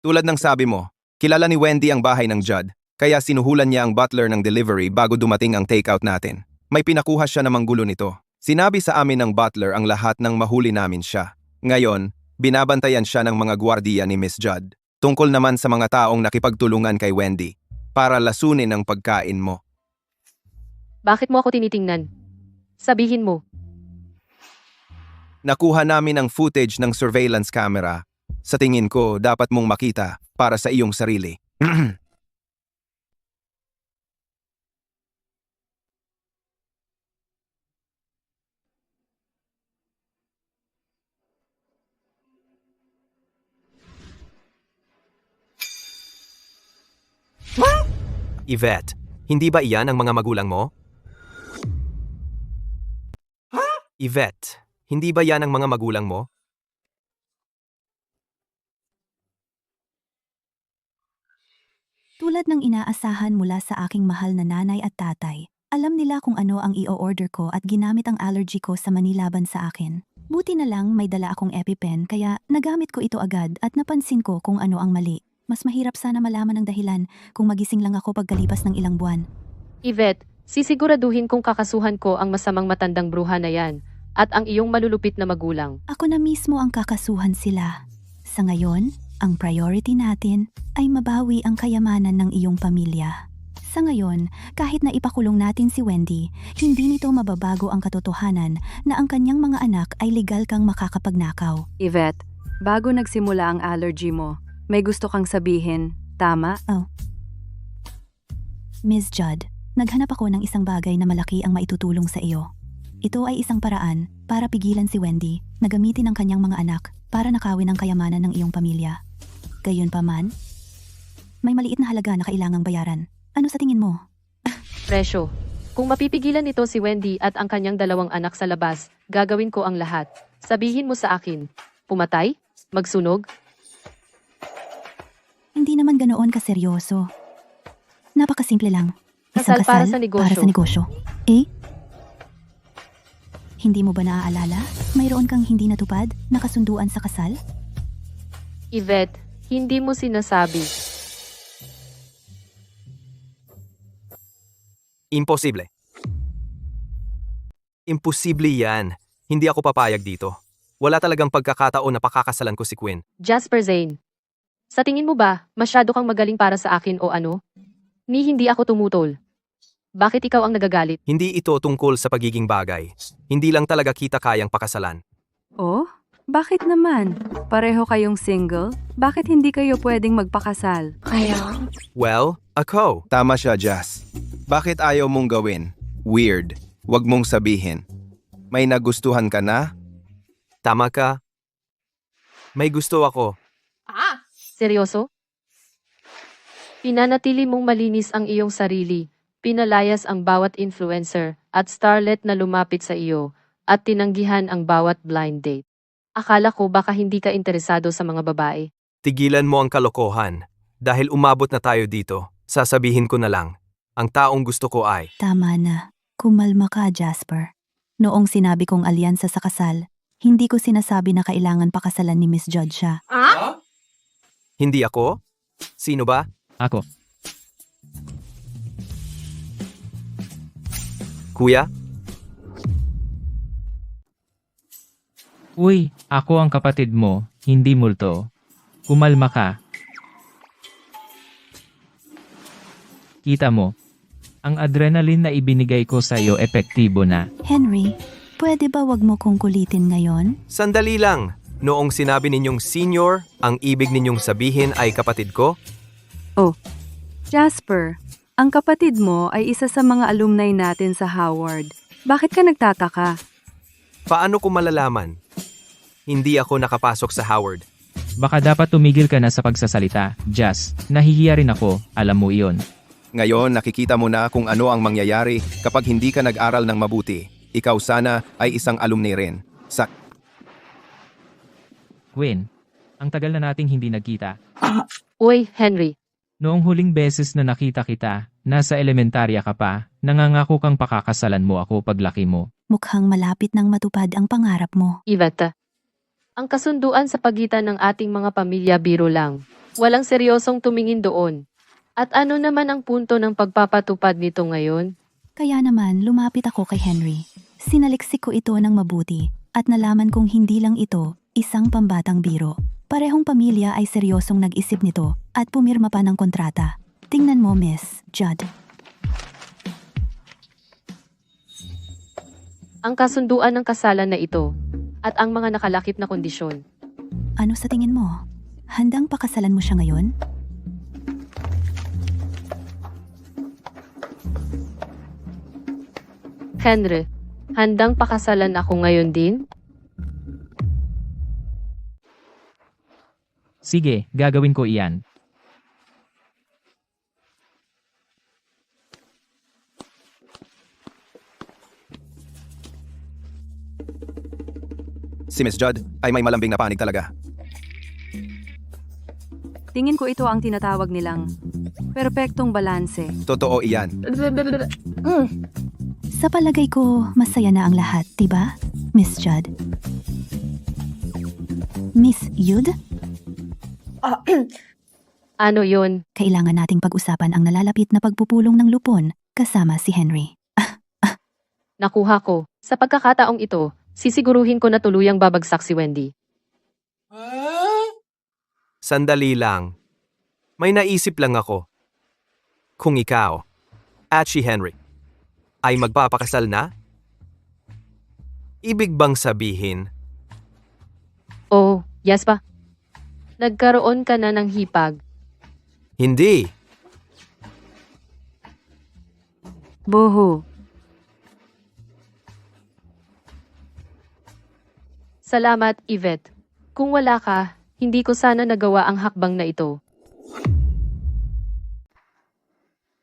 Tulad ng sabi mo, kilala ni Wendy ang bahay ng Judd, kaya sinuhulan niya ang butler ng delivery bago dumating ang takeout natin. May pinakuha siya na manggulo nito. Sinabi sa amin ng butler ang lahat ng mahuli namin siya. Ngayon, binabantayan siya ng mga gwardiya ni Miss Judd. Tungkol naman sa mga taong nakipagtulungan kay Wendy para lasunin ang pagkain mo. Bakit mo ako tinitingnan? Sabihin mo. Nakuha namin ang footage ng surveillance camera. Sa tingin ko, dapat mong makita para sa iyong sarili. Yvette, hindi ba iyan ang mga magulang mo? Yvette, hindi ba yan ang mga magulang mo? tulad ng inaasahan mula sa aking mahal na nanay at tatay, alam nila kung ano ang i-order ko at ginamit ang allergy ko sa manilaban sa akin. Buti na lang may dala akong EpiPen kaya nagamit ko ito agad at napansin ko kung ano ang mali. Mas mahirap sana malaman ang dahilan kung magising lang ako pagkalipas ng ilang buwan. Yvette, sisiguraduhin kong kakasuhan ko ang masamang matandang bruha na yan at ang iyong malulupit na magulang. Ako na mismo ang kakasuhan sila. Sa ngayon, ang priority natin ay mabawi ang kayamanan ng iyong pamilya. Sa ngayon, kahit na ipakulong natin si Wendy, hindi nito mababago ang katotohanan na ang kanyang mga anak ay legal kang makakapagnakaw. Yvette, bago nagsimula ang allergy mo, may gusto kang sabihin, tama? Ms. Judd, naghanap ako ng isang bagay na malaki ang maitutulong sa iyo. Ito ay isang paraan para pigilan si Wendy na gamitin ang kanyang mga anak para nakawin ang kayamanan ng iyong pamilya. Gayunpaman, may maliit na halaga na kailangang bayaran. Ano sa tingin mo? Presyo. Kung mapipigilan nito si Wendy at ang kanyang 2 anak sa labas, gagawin ko ang lahat. Sabihin mo sa akin, pumatay? Magsunog? Hindi naman ganoon kaseryoso. Napakasimple lang. Isang Kasal para sa para negosyo. sa negosyo. Eh? Hindi mo ba naaalala? Mayroon kang hindi natupad na kasunduan sa kasal? Yvette, hindi mo sinasabi. Imposible. Imposible yan. Hindi ako papayag dito. Wala talagang pagkakataon na pakakasalan ko si Quinn. Jasper Zane. Sa tingin mo ba, masyado kang magaling para sa akin o ano? Hindi ako tumutol. Bakit ikaw ang nagagalit? Hindi ito tungkol sa pagiging bagay. Hindi lang talaga kita kayang pakasalan. Oh? Bakit naman? Pareho kayong single? Bakit hindi kayo pwedeng magpakasal? Well, ako. Tama siya, Jazz. Bakit ayaw mong gawin? Weird. Huwag mong sabihin. May nagustuhan ka na? Tama ka. May gusto ako. Seryoso? Pinanatili mong malinis ang iyong sarili, pinalayas ang bawat influencer at starlet na lumapit sa iyo, at tinanggihan ang bawat blind date. Akala ko baka hindi ka interesado sa mga babae. Tigilan mo ang kalokohan. Dahil umabot na tayo dito, sasabihin ko na lang. Ang taong gusto ko ay... Tama na. Kumalma ka, Jasper. Noong sinabi kong alyansa sa kasal, hindi ko sinasabi na kailangan pakasalan ni Miss Judd siya. Hindi ako? Sino ba? Ako. Kuya? Uy, ako ang kapatid mo, hindi multo. Kumalma ka. Kita mo, ang adrenaline na ibinigay ko sa iyo epektibo na. Henry, pwede ba wag mo kong kulitin ngayon? Sandali lang. Noong sinabi ninyong senior, ang ibig ninyong sabihin ay kapatid ko? Oh, Jasper, ang kapatid mo ay isa sa mga alumni natin sa Howard. Bakit ka nagtataka? Paano ko malalaman? Hindi ako nakapasok sa Howard. Baka dapat tumigil ka na sa pagsasalita, Jazz. Nahihiya rin ako, alam mo iyon. Ngayon nakikita mo na kung ano ang mangyayari kapag hindi ka nag-aral ng mabuti. Ikaw sana ay isang alumni rin. Sa Quinn, ang tagal na nating hindi nagkita. Uy, Henry. Noong huling beses na nakita kita, nasa elementarya ka pa, nangangako kang pakakasalan mo ako paglaki mo. Mukhang malapit nang matupad ang pangarap mo. Yvette. Ang kasunduan sa pagitan ng ating mga pamilya biro lang. Walang seryosong tumingin doon. At ano naman ang punto ng pagpapatupad nito ngayon? Kaya naman lumapit ako kay Henry. Sinaliksik ko ito ng mabuti at nalaman kong hindi lang ito isang pambatang biro. Parehong pamilya ay seryosong nag-isip nito at pumirma pa ng kontrata. Tingnan mo, Miss Judd. Ang kasunduan ng kasalan na ito at ang mga nakalakip na kondisyon. Ano sa tingin mo? Handang pakasalan mo siya ngayon? Henry, handang pakasalan ako ngayon din? Sige, gagawin ko iyan. si Miss Judd ay may malambing na panig talaga. Tingin ko ito ang tinatawag nilang perpektong balanse. Totoo iyan. Sa palagay ko, masaya na ang lahat, diba, Miss Judd? Miss Judd? Ano yun? Kailangan nating pag-usapan ang nalalapit na pagpupulong ng lupon kasama si Henry. Nakuha ko. Sa pagkakataong ito, sisiguruhin ko na tuluyang babagsak si Wendy. Sandali lang. May naisip lang ako. Kung ikaw, at si Henry, ay magpapakasal na? Ibig bang sabihin, Oh, yes pa. Nagkaroon ka na ng hipag. hindi, Boho. Salamat, Yvette. Kung wala ka, hindi ko sana nagawa ang hakbang na ito.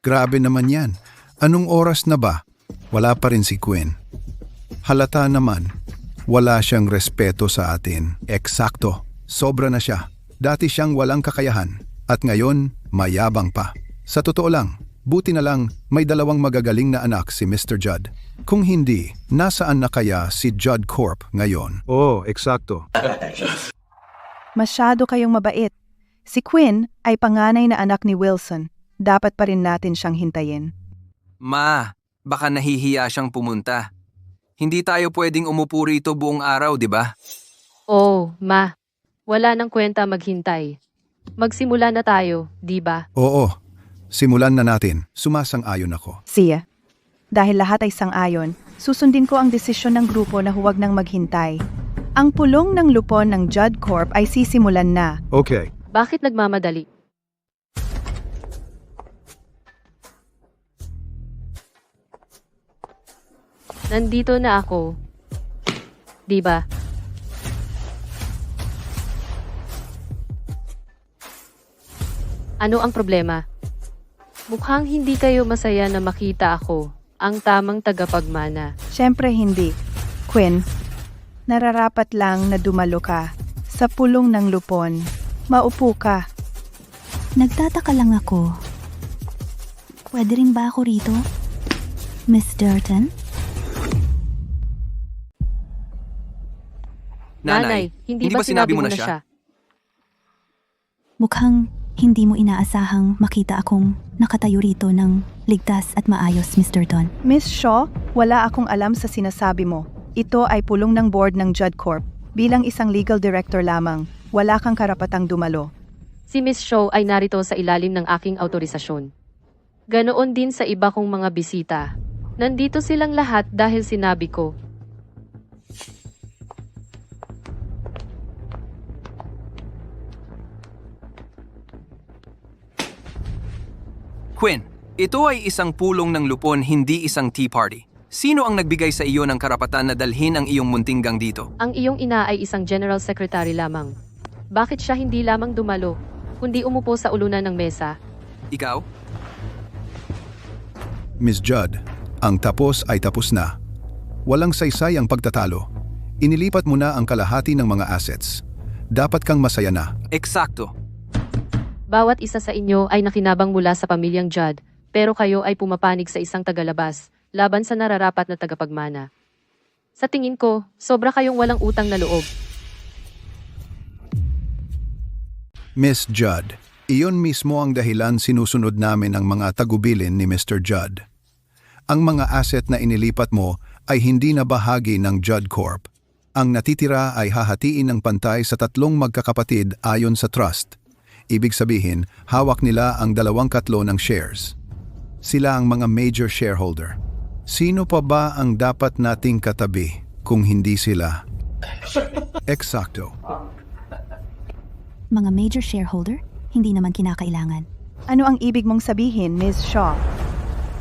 Grabe naman yan. Anong oras na ba? Wala pa rin si Quinn. Halata naman, wala siyang respeto sa atin. Eksakto, sobra na siya. Dati siyang walang kakayahan at ngayon mayabang pa. Sa totoo lang, Buti na lang may dalawang magagaling na anak si Mr. Judd. Kung hindi, nasaan na kaya si Judd Corp ngayon? Oo, eksakto. Masyado kayong mabait. Si Quinn ay panganay na anak ni Wilson. Dapat pa rin natin siyang hintayin. Ma, baka nahihiya siyang pumunta. Hindi tayo pwedeng umupo rito buong araw, di ba? Oh, ma. Wala nang kwenta maghintay. Magsimula na tayo, di ba? Oo, simulan na natin. Sumasang-ayon ako. Siya. Dahil lahat ay sang-ayon, susundin ko ang desisyon ng grupo na huwag nang maghintay. Ang pulong ng lupon ng Judd Corp ay sisimulan na. Okay. Bakit nagmamadali? Nandito na ako. Di ba? Ano ang problema? Mukhang hindi kayo masaya na makita ako, ang tamang tagapagmana. Siyempre hindi. Quinn, nararapat lang na dumalo ka. Sa pulong ng lupon, maupo ka. Nagtataka lang ako. Pwede rin ba ako rito? Miss Durton? Nanay, hindi ba sinabi mo na siya? Mukhang hindi mo inaasahang makita akong nakatayo rito ng ligtas at maayos, Miss Durton. Miss Shaw, wala akong alam sa sinasabi mo. Ito ay pulong ng board ng Judd Corp. Bilang isang legal director lamang, wala kang karapatang dumalo. Si Miss Shaw ay narito sa ilalim ng aking autorisasyon. Ganoon din sa iba kong mga bisita. Nandito silang lahat dahil sinabi ko. Quinn, ito ay isang pulong ng lupon, hindi isang tea party. Sino ang nagbigay sa iyo ng karapatan na dalhin ang iyong muntinggang dito? Ang iyong ina ay isang general secretary lamang. Bakit siya hindi lamang dumalo, kundi umupo sa ulunan ng mesa? Ikaw? Miss Judd, ang tapos ay tapos na. Walang saysay ang pagtatalo. Inilipat mo na ang kalahati ng mga assets. Dapat kang masaya na. Eksakto. Bawat isa sa inyo ay nakinabang mula sa pamilyang Judd, pero kayo ay pumapanig sa isang tagalabas, laban sa nararapat na tagapagmana. Sa tingin ko, sobra kayong walang utang na loob. Miss Judd, iyon mismo ang dahilan sinusunod namin ang mga tagubilin ni Mr. Judd. Ang mga asset na inilipat mo ay hindi na bahagi ng Judd Corp. Ang natitira ay hahatiin ng pantay sa tatlong magkakapatid ayon sa trust. Ibig sabihin, hawak nila ang 2/3 ng shares. Sila ang mga major shareholder. Sino pa ba ang dapat nating katabi kung hindi sila? Eksakto. Mga major shareholder? Hindi naman kinakailangan. Ano ang ibig mong sabihin, Miss Shaw?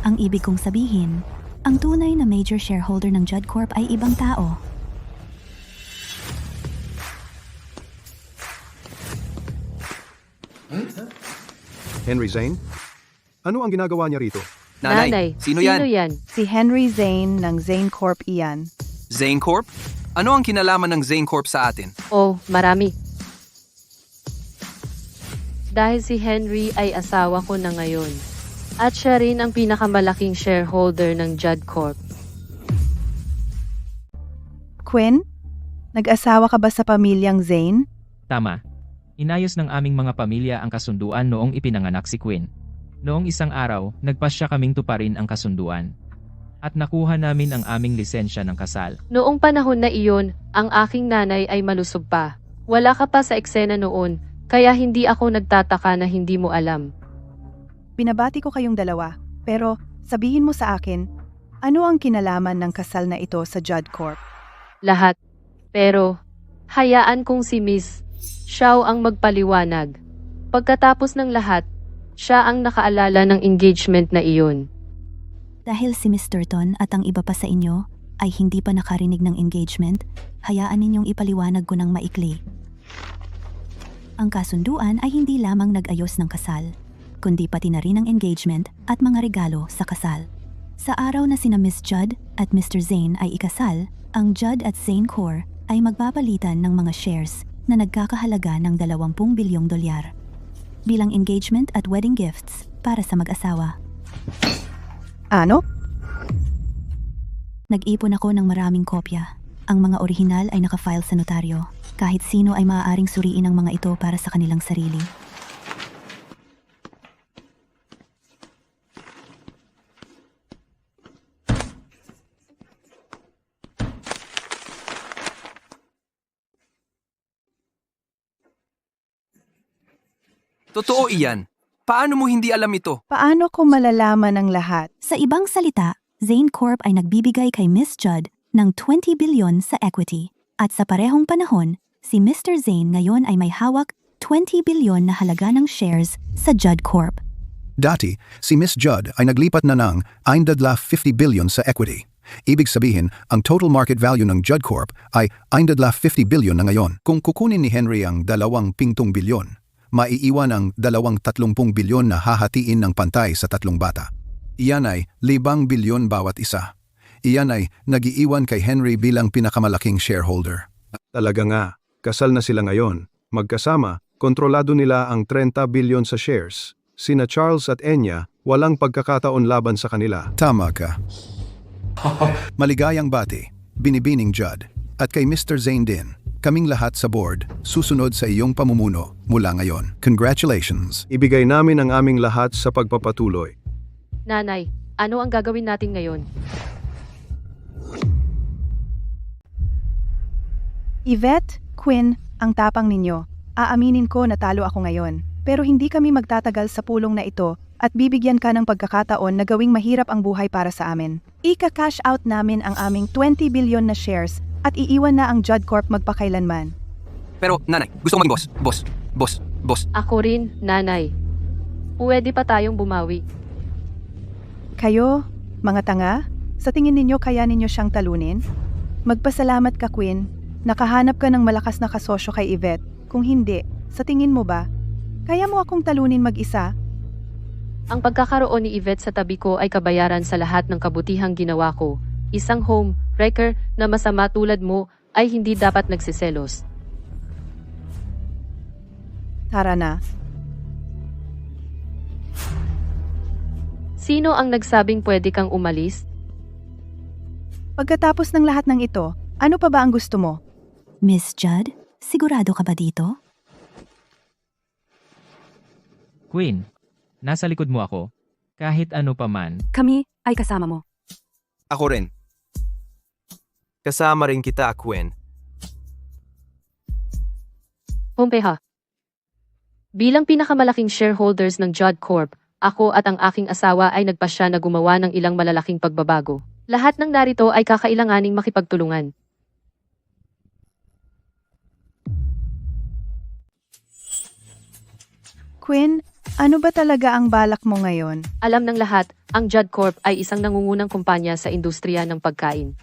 Ang ibig kong sabihin, ang tunay na major shareholder ng Judd Corp ay ibang tao. Henry Zane? Ano ang ginagawa niya rito? Nanay, sino yan? Si Henry Zane ng Zane Corp iyan. Zane Corp? Ano ang kinalaman ng Zane Corp sa atin? Oh, marami. Dahil si Henry ay asawa ko na ngayon. At siya rin ang pinakamalaking shareholder ng Judd Corp. Quinn, nag-asawa ka ba sa pamilyang Zane? Tama. Inayos ng aming mga pamilya ang kasunduan noong ipinanganak si Quinn. Noong isang araw, nagpasya kaming tuparin ang kasunduan. At nakuha namin ang aming lisensya ng kasal. Noong panahon na iyon, ang aking nanay ay malusog pa. Wala ka pa sa eksena noon, kaya hindi ako nagtataka na hindi mo alam. Binabati ko kayong dalawa, pero sabihin mo sa akin, ano ang kinalaman ng kasal na ito sa Judd Corp? Lahat. Pero, hayaan kong si Miss Shaw ang magpaliwanag. Pagkatapos ng lahat, siya ang nakaalala ng engagement na iyon. Dahil si Miss Durton at ang iba pa sa inyo ay hindi pa nakarinig ng engagement, hayaan ninyong ipaliwanag ko ng maikli. Ang kasunduan ay hindi lamang nag-ayos ng kasal, kundi pati na rin ang engagement at mga regalo sa kasal. Sa araw na sina Miss Judd at Mr. Zane ay ikasal, ang Judd at Zane Corp ay magpapalitan ng mga shares na nagkakahalaga ng 20 bilyong dolyar bilang engagement at wedding gifts para sa mag-asawa. Ano? Nag-ipon ako ng maraming kopya. Ang mga orihinal ay nakafile sa notaryo. Kahit sino ay maaaring suriin ang mga ito para sa kanilang sarili. Totoo iyan. Paano mo hindi alam ito? Paano ko malalaman ang lahat? Sa ibang salita, Zane Corp ay nagbibigay kay Miss Judd ng 20 bilyon sa equity. At sa parehong panahon, si Mr. Zane ngayon ay may hawak 20 bilyon na halaga ng shares sa Judd Corp. Dati, si Miss Judd ay naglipat na ng 150 billion sa equity. Ibig sabihin, ang total market value ng Judd Corp ay 150 billion na ngayon. Kung kukunin ni Henry ang 20 bilyon, maiiwan ang 230 bilyon na hahatiin ng pantay sa 3 bata. Iyan ay 5 bilyon bawat isa. Iyan ay nagiiwan kay Henry bilang pinakamalaking shareholder. Talaga nga, kasal na sila ngayon. Magkasama, kontrolado nila ang 30 bilyon sa shares. Sina Charles at Enya, walang pagkakataon laban sa kanila. Tama ka. Maligayang bati, Binibining Judd, at kay Mr. Zane din. Kaming lahat sa board, susunod sa iyong pamumuno mula ngayon. Congratulations! Ibigay namin ang aming lahat sa pagpapatuloy. Nanay, ano ang gagawin natin ngayon? Yvette, Quinn, ang tapang ninyo. Aaminin ko na talo ako ngayon. Pero hindi kami magtatagal sa pulong na ito at bibigyan ka ng pagkakataon na gawing mahirap ang buhay para sa amin. Ika-cash out namin ang aming 20 bilyon na shares at iiwan na ang Judd Corp magpakailanman. Pero, nanay, gusto ko maging boss. Boss. Ako rin, nanay. Pwede pa tayong bumawi. Kayo, mga tanga, sa tingin ninyo kaya ninyo siyang talunin? Magpasalamat ka, Quinn. Nakahanap ka ng malakas na kasosyo kay Yvette. Kung hindi, sa tingin mo ba, kaya mo akong talunin mag-isa? Ang pagkakaroon ni Yvette sa tabi ko ay kabayaran sa lahat ng kabutihang ginawa ko. Isang home wrecker na masama tulad mo ay hindi dapat nagsiselos. Tara na. Sino ang nagsabing pwede kang umalis? Pagkatapos ng lahat ng ito, ano pa ba ang gusto mo? Miss Judd, sigurado ka ba dito? Queen, nasa likod mo ako. Kahit ano pa man. Kami ay kasama mo. Ako rin. Kasama rin kita, Quinn. Humpeha. Bilang pinakamalaking shareholders ng Judd Corp, ako at ang aking asawa ay nagpasya na gumawa ng ilang malalaking pagbabago. Lahat ng narito ay kakailanganing makipagtulungan. Quinn, ano ba talaga ang balak mo ngayon? Alam ng lahat, ang Judd Corp ay isang nangungunang kumpanya sa industriya ng pagkain.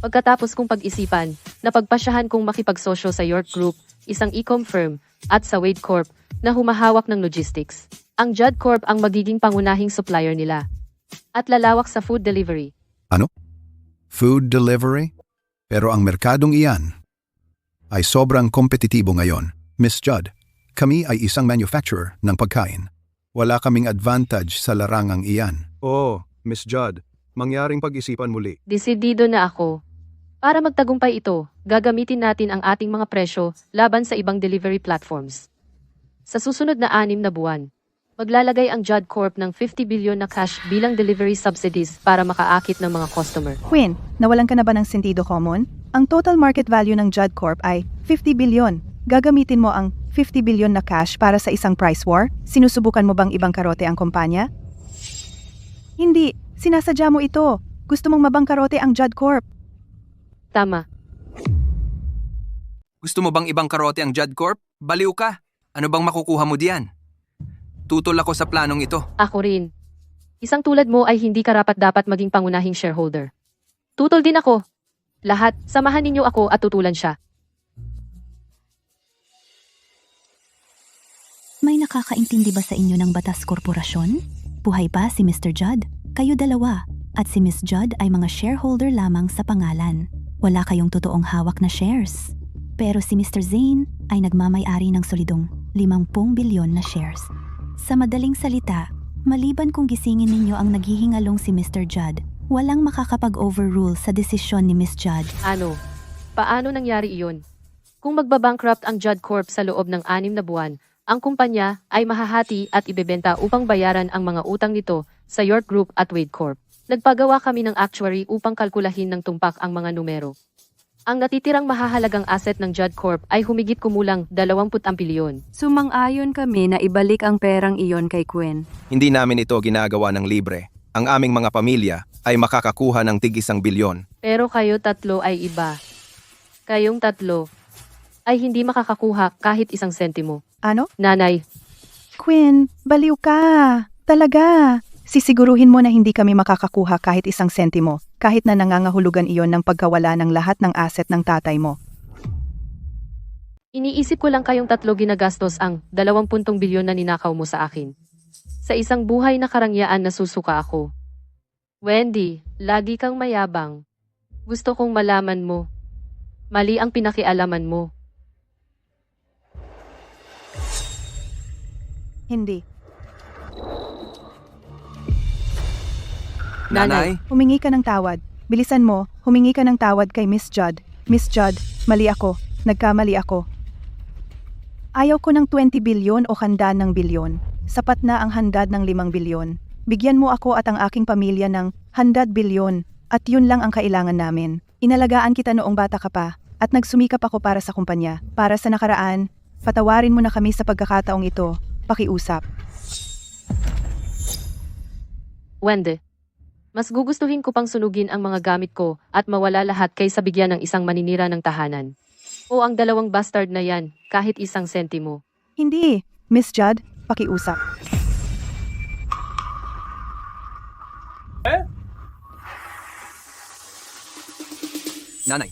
Pagkatapos kong pag-isipan, napagpasyahan kong makipagsosyo sa York Group, isang e-com firm, at sa Wade Corp, na humahawak ng logistics. Ang Judd Corp ang magiging pangunahing supplier nila. At lalawak sa food delivery. Ano? Food delivery? Pero ang merkadong iyan ay sobrang kompetitibo ngayon. Miss Judd, kami ay isang manufacturer ng pagkain. Wala kaming advantage sa larangang iyan. Oo, Miss Judd, mangyaring pag-isipan muli. Desidido na ako. Para magtagumpay ito, gagamitin natin ang ating mga presyo laban sa ibang delivery platforms. Sa susunod na 6 na buwan, maglalagay ang Judd Corp ng 50 bilyon na cash bilang delivery subsidies para makaakit ng mga customer. Quinn, nawalan ka na ba ng sentido common? Ang total market value ng Judd Corp ay 50 bilyon. Gagamitin mo ang 50 bilyon na cash para sa isang price war? Sinusubukan mo bang ibang karote ang kumpanya? Hindi, sinasadya mo ito. Gusto mong mabangkarote ang Judd Corp. Tama. Gusto mo bang ibang karote ang Judd Corp? Baliw ka. Ano bang makukuha mo diyan? Tutol ako sa planong ito. Ako rin. Isang tulad mo ay hindi karapat-dapat maging pangunahing shareholder. Tutol din ako. Lahat, samahan ninyo ako at tutulan siya. May nakakaintindi ba sa inyo ng batas korporasyon? Buhay pa si Mr. Judd, kayo dalawa, at si Miss Judd ay mga shareholder lamang sa pangalan. Wala kayong totoong hawak na shares. Pero si Mr. Zane ay nagmamay-ari ng solidong 50 bilyon na shares. Sa madaling salita, Maliban kung gisingin ninyo ang naghihingalong si Mr. Judd, walang makakapag-overrule sa desisyon ni Miss Judd. Ano? Paano nangyari iyon? Kung magbabankrupt ang Judd Corp sa loob ng 6 na buwan, ang kumpanya ay mahahati at ibebenta upang bayaran ang mga utang nito sa York Group at Wade Corp. Nagpagawa kami ng actuary upang kalkulahin ng tumpak ang mga numero. Ang natitirang mahahalagang asset ng Judd Corp ay humigit kumulang 20 bilyon. Sumang-ayon kami na ibalik ang perang iyon kay Quinn. Hindi namin ito ginagawa ng libre. Ang aming mga pamilya ay makakakuha ng tig-1 bilyon. Pero kayo tatlo ay iba. Kayong tatlo ay hindi makakakuha kahit 1 sentimo. Ano? Nanay, Quinn, baliw ka. Talaga. Sisiguruhin mo na hindi kami makakakuha kahit 1 sentimo, kahit na nangangahulugan iyon ng pagkawala ng lahat ng asset ng tatay mo. iniisip ko lang kayong tatlo ginagastos ang 20 bilyon na ninakaw mo sa akin. Sa isang buhay na karangyaan nasusuka ako. Wendy, lagi kang mayabang. Gusto kong malaman mo. Mali ang pinakialaman mo. Hindi. Nanay, Humingi ka ng tawad. Bilisan mo, humingi ka ng tawad kay Miss Judd. Miss Judd, mali ako. Nagkamali ako. Ayaw ko ng 20 bilyon o handad ng bilyon. Sapat na ang handad ng 5 bilyon. Bigyan mo ako at ang aking pamilya ng 100 bilyon at yun lang ang kailangan namin. Inalagaan kita noong bata ka pa at nagsumikap ako para sa kumpanya. Para sa nakaraan, patawarin mo na kami sa pagkakataong ito. Pakiusap. Wendy, mas gugustuhin ko pang sunugin ang mga gamit ko at mawala lahat kaysa bigyan ng isang maninira ng tahanan. O ang 2 bastard na yan, kahit 1 sentimo. Hindi. Miss Judd, pakiusap. nanay.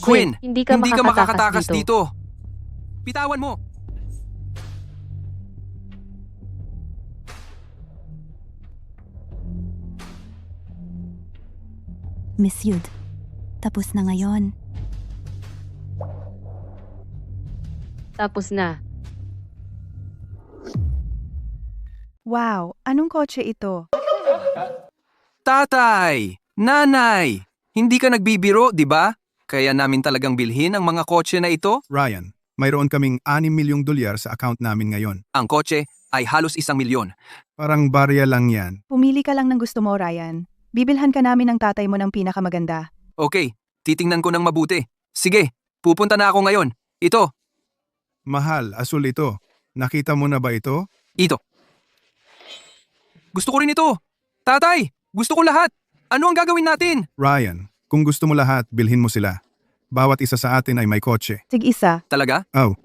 Quinn, Hindi ka makakatakas dito. Bitawan mo. Miss Judd, tapos na ngayon. Tapos na. Wow, anong kotse ito? Tatay! Nanay! Hindi ka nagbibiro, di ba? Kaya namin talagang bilhin ang mga kotse na ito? Ryan, mayroon kaming 6 milyong dolyar sa account namin ngayon. Ang kotse ay halos 1 milyon. Parang barya lang yan. Pumili ka lang ng gusto mo, Ryan. Bibilhan ka namin ng tatay mo ng pinakamaganda. Okay, titingnan ko ng mabuti. Sige, pupunta na ako ngayon. Ito, Mahal, asul ito. Nakita mo na ba ito? ito. Gusto ko rin ito. Tatay, gusto ko lahat. Ano ang gagawin natin? Ryan, kung gusto mo lahat, bilhin mo sila. Bawat isa sa atin ay may kotse. Tig-isa. Talaga? Oh,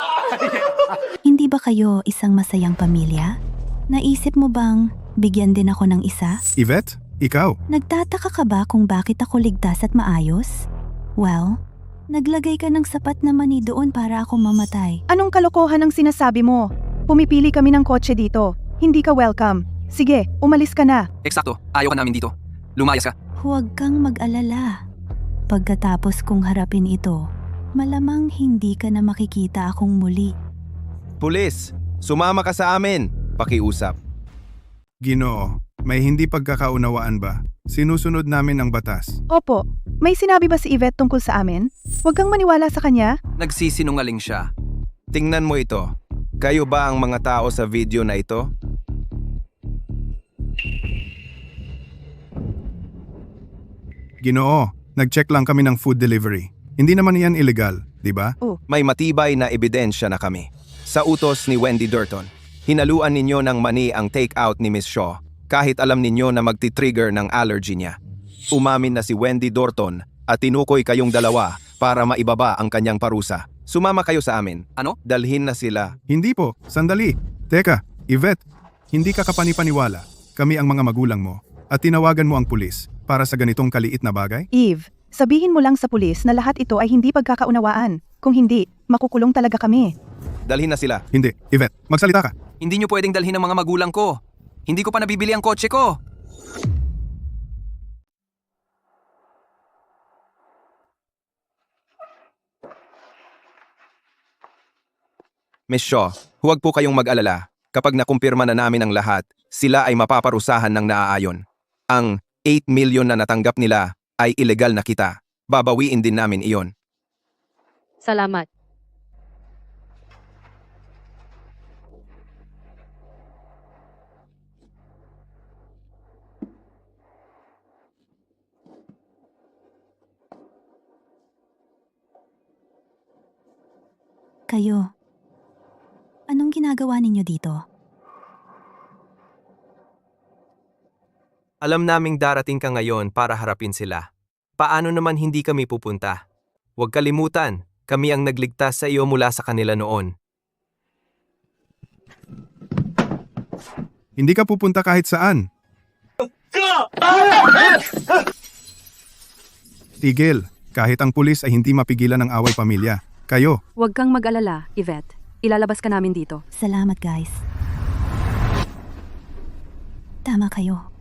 Hindi ba kayo isang masayang pamilya? Naisip mo bang bigyan din ako ng isa? Yvette, ikaw. Nagtataka ka ba kung bakit ako ligtas at maayos? Well, naglagay ka ng sapat na mani doon para ako mamatay. Anong kalokohan ang sinasabi mo? Pumipili kami ng kotse dito. Hindi ka welcome. Sige, umalis ka na. Eksakto, ayaw ka namin dito. Lumayas ka. Huwag kang mag-alala. Pagkatapos kong harapin ito, malamang hindi ka na makikita akong muli. Pulis, sumama ka sa amin. Pakiusap. Ginoo, may hindi pagkakaunawaan ba? Sinusunod namin ang batas. Opo, may sinabi ba si Yvette tungkol sa amin? Huwag kang maniwala sa kanya. Nagsisinungaling siya. Tingnan mo ito. Kayo ba ang mga tao sa video na ito? Ginoo, nag-check lang kami ng food delivery. Hindi naman yan illegal, di ba? May matibay na ebidensya na kami. Sa utos ni Wendy Durton, hinaluan ninyo ng mani ang take-out ni Miss Shaw kahit alam ninyo na magti-trigger ng allergy niya. Umamin na si Wendy Durton at tinukoy kayong dalawa para maibaba ang kanyang parusa. Sumama kayo sa amin. Ano? Dalhin na sila. Hindi po, sandali. Teka, Yvette, hindi ka kapanipaniwala. Kami ang mga magulang mo at tinawagan mo ang pulis para sa ganitong kaliit na bagay? Eve, sabihin mo lang sa pulis na lahat ito ay hindi pagkakaunawaan. Kung hindi, makukulong talaga kami. Dalhin na sila. Hindi, Yvette, magsalita ka. Hindi niyo pwedeng dalhin ang mga magulang ko. Hindi ko pa nabibili ang kotse ko. Miss Shaw, huwag po kayong mag-alala. Kapag nakumpirma na namin ang lahat, sila ay mapaparusahan ng naaayon. Ang 8 million na natanggap nila ay ilegal na kita. Babawiin din namin iyon. Salamat. Kayo, anong ginagawa ninyo dito? Alam naming darating ka ngayon para harapin sila. Paano naman hindi kami pupunta? Huwag kalimutan, kami ang nagligtas sa iyo mula sa kanila noon. Hindi ka pupunta kahit saan. Tigil, kahit ang pulis ay hindi mapigilan ng away pamilya. Kayo, Huwag kang mag-alala, Yvette. Ilalabas ka namin dito. Salamat guys. Tama kayo.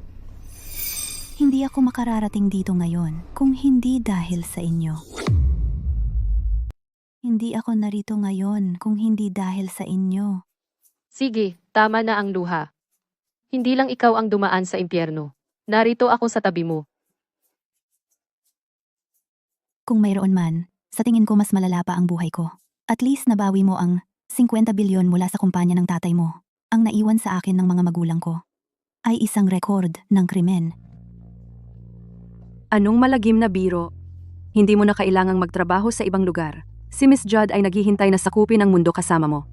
Hindi ako makararating dito ngayon kung hindi dahil sa inyo. Hindi ako narito ngayon kung hindi dahil sa inyo. Sige, tama na ang luha. Hindi lang ikaw ang dumaan sa impyerno. Narito ako sa tabi mo. Kung mayroon man, sa tingin ko mas malala pa ang buhay ko. At least nabawi mo ang 50 bilyon mula sa kumpanya ng tatay mo. Ang naiwan sa akin ng mga magulang ko ay isang record ng krimen. Anong malagim na biro? Hindi mo na kailangang magtrabaho sa ibang lugar. Si Miss Judd ay naghihintay na sakupin ang mundo kasama mo.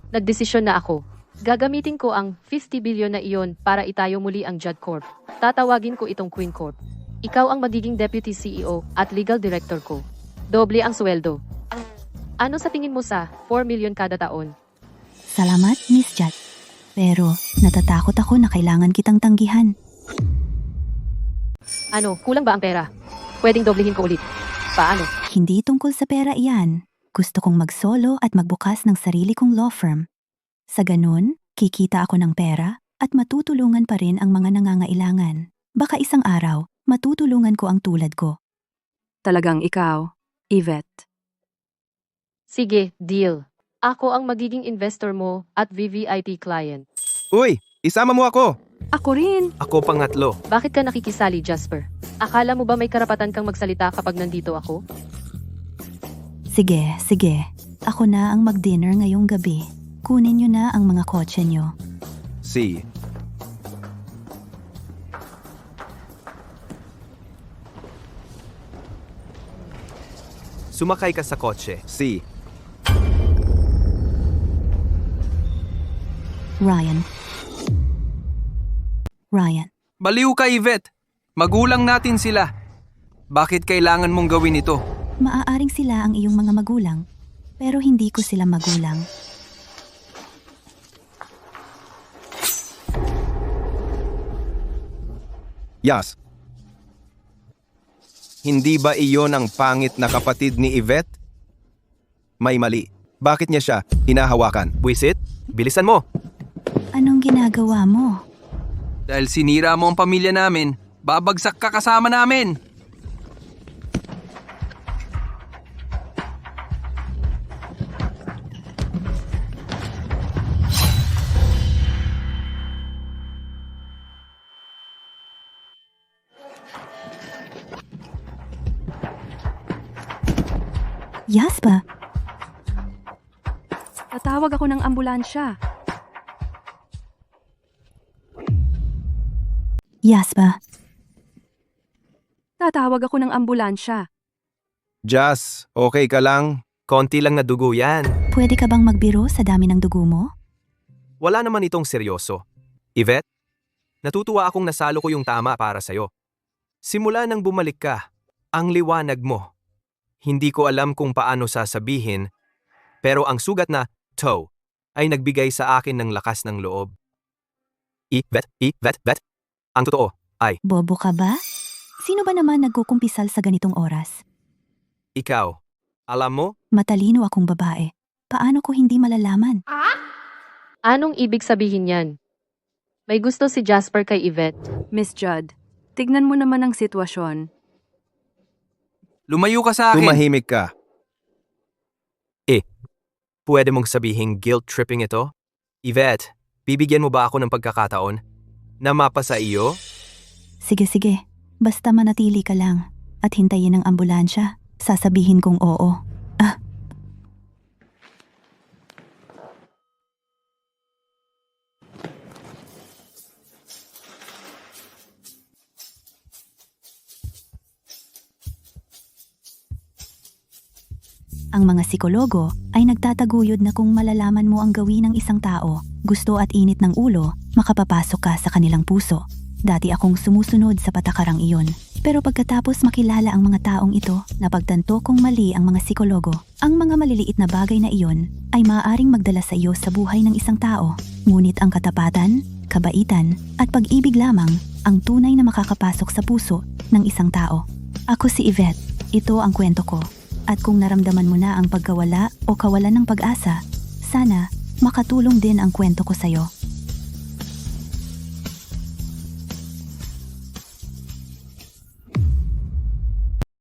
Nagdesisyon na ako. Gagamitin ko ang 50 bilyon na iyon para itayo muli ang Judd Corp. Tatawagin ko itong Queen Corp. Ikaw ang magiging Deputy CEO at Legal Director ko. Doble ang sweldo. Ano sa tingin mo sa 4 milyon kada taon? Salamat, Miss Judd. Pero natatakot ako na kailangan kitang tanggihan. Ano, kulang ba ang pera? Pwedeng doblehin ko ulit. Paano? Hindi tungkol sa pera iyan. Gusto kong mag-solo at magbukas ng sarili kong law firm. Sa ganun, kikita ako ng pera at matutulungan pa rin ang mga nangangailangan. Baka isang araw, matutulungan ko ang tulad ko. Talagang ikaw, Yvette. Sige, deal. Ako ang magiging investor mo at VVIP client. Uy, isama mo ako! Ako rin! Ako pangatlo. Bakit ka nakikisali, Jasper? Akala mo ba may karapatan kang magsalita kapag nandito ako? Sige, sige. Ako na ang mag-dinner ngayong gabi. Kunin niyo na ang mga kotse niyo. Si. Sumakay ka sa kotse. Si. Ryan. Ryan. Baliw ka, Yvette. Magulang natin sila. Bakit kailangan mong gawin ito? Maaaring sila ang iyong mga magulang, pero hindi ko sila magulang. Yas. Hindi ba iyon ang pangit na kapatid ni Yvette? May mali. Bakit niya siya hinahawakan? Buisit, bilisan mo. Anong ginagawa mo? Dahil sinira mo ang pamilya namin, babagsak ka kasama namin. Yasba, Tatawag ako ng ambulansya. Yasba, Tatawag ako ng ambulansya. Jas, okay ka lang? Konti lang na dugo yan. pwede ka bang magbiro sa dami ng dugo mo? Wala naman itong seryoso. Yvette, natutuwa akong nasalo ko yung tama para sa'yo. Simula nang bumalik ka, ang liwanag mo. Hindi ko alam kung paano sasabihin, pero ang sugat na toe ay nagbigay sa akin ng lakas ng loob. Yvette. Ang totoo ay, Bobo ka ba? Sino ba naman nagkukumpisal sa ganitong oras? ikaw. Alam mo, Matalino akong babae. Paano ko hindi malalaman? Anong ibig sabihin yan? May gusto si Jasper kay Yvette. Miss Judd, tignan mo naman ang sitwasyon. Lumayo ka sa akin. Tumahimik ka. Pwede mong sabihing guilt-tripping ito? Yvette, bibigyan mo ba ako ng pagkakataon na mapasa iyo? Sige. Basta manatili ka lang at hintayin ang ambulansya. Sasabihin kong oo. Ang mga psikologo ay nagtataguyod na kung malalaman mo ang gawin ng isang tao, gusto at init ng ulo, makapapasok ka sa kanilang puso. Dati akong sumusunod sa patakarang iyon. Pero pagkatapos makilala ang mga taong ito, napagtanto kong mali ang mga psikologo. Ang mga maliliit na bagay na iyon ay maaaring magdala sa iyo sa buhay ng isang tao. Ngunit ang katapatan, kabaitan, at pag-ibig lamang ang tunay na makakapasok sa puso ng isang tao. Ako si Yvette. Ito ang kwento ko. At kung naramdaman mo na ang pagkawala o kawalan ng pag-asa, sana makatulong din ang kwento ko sa'yo.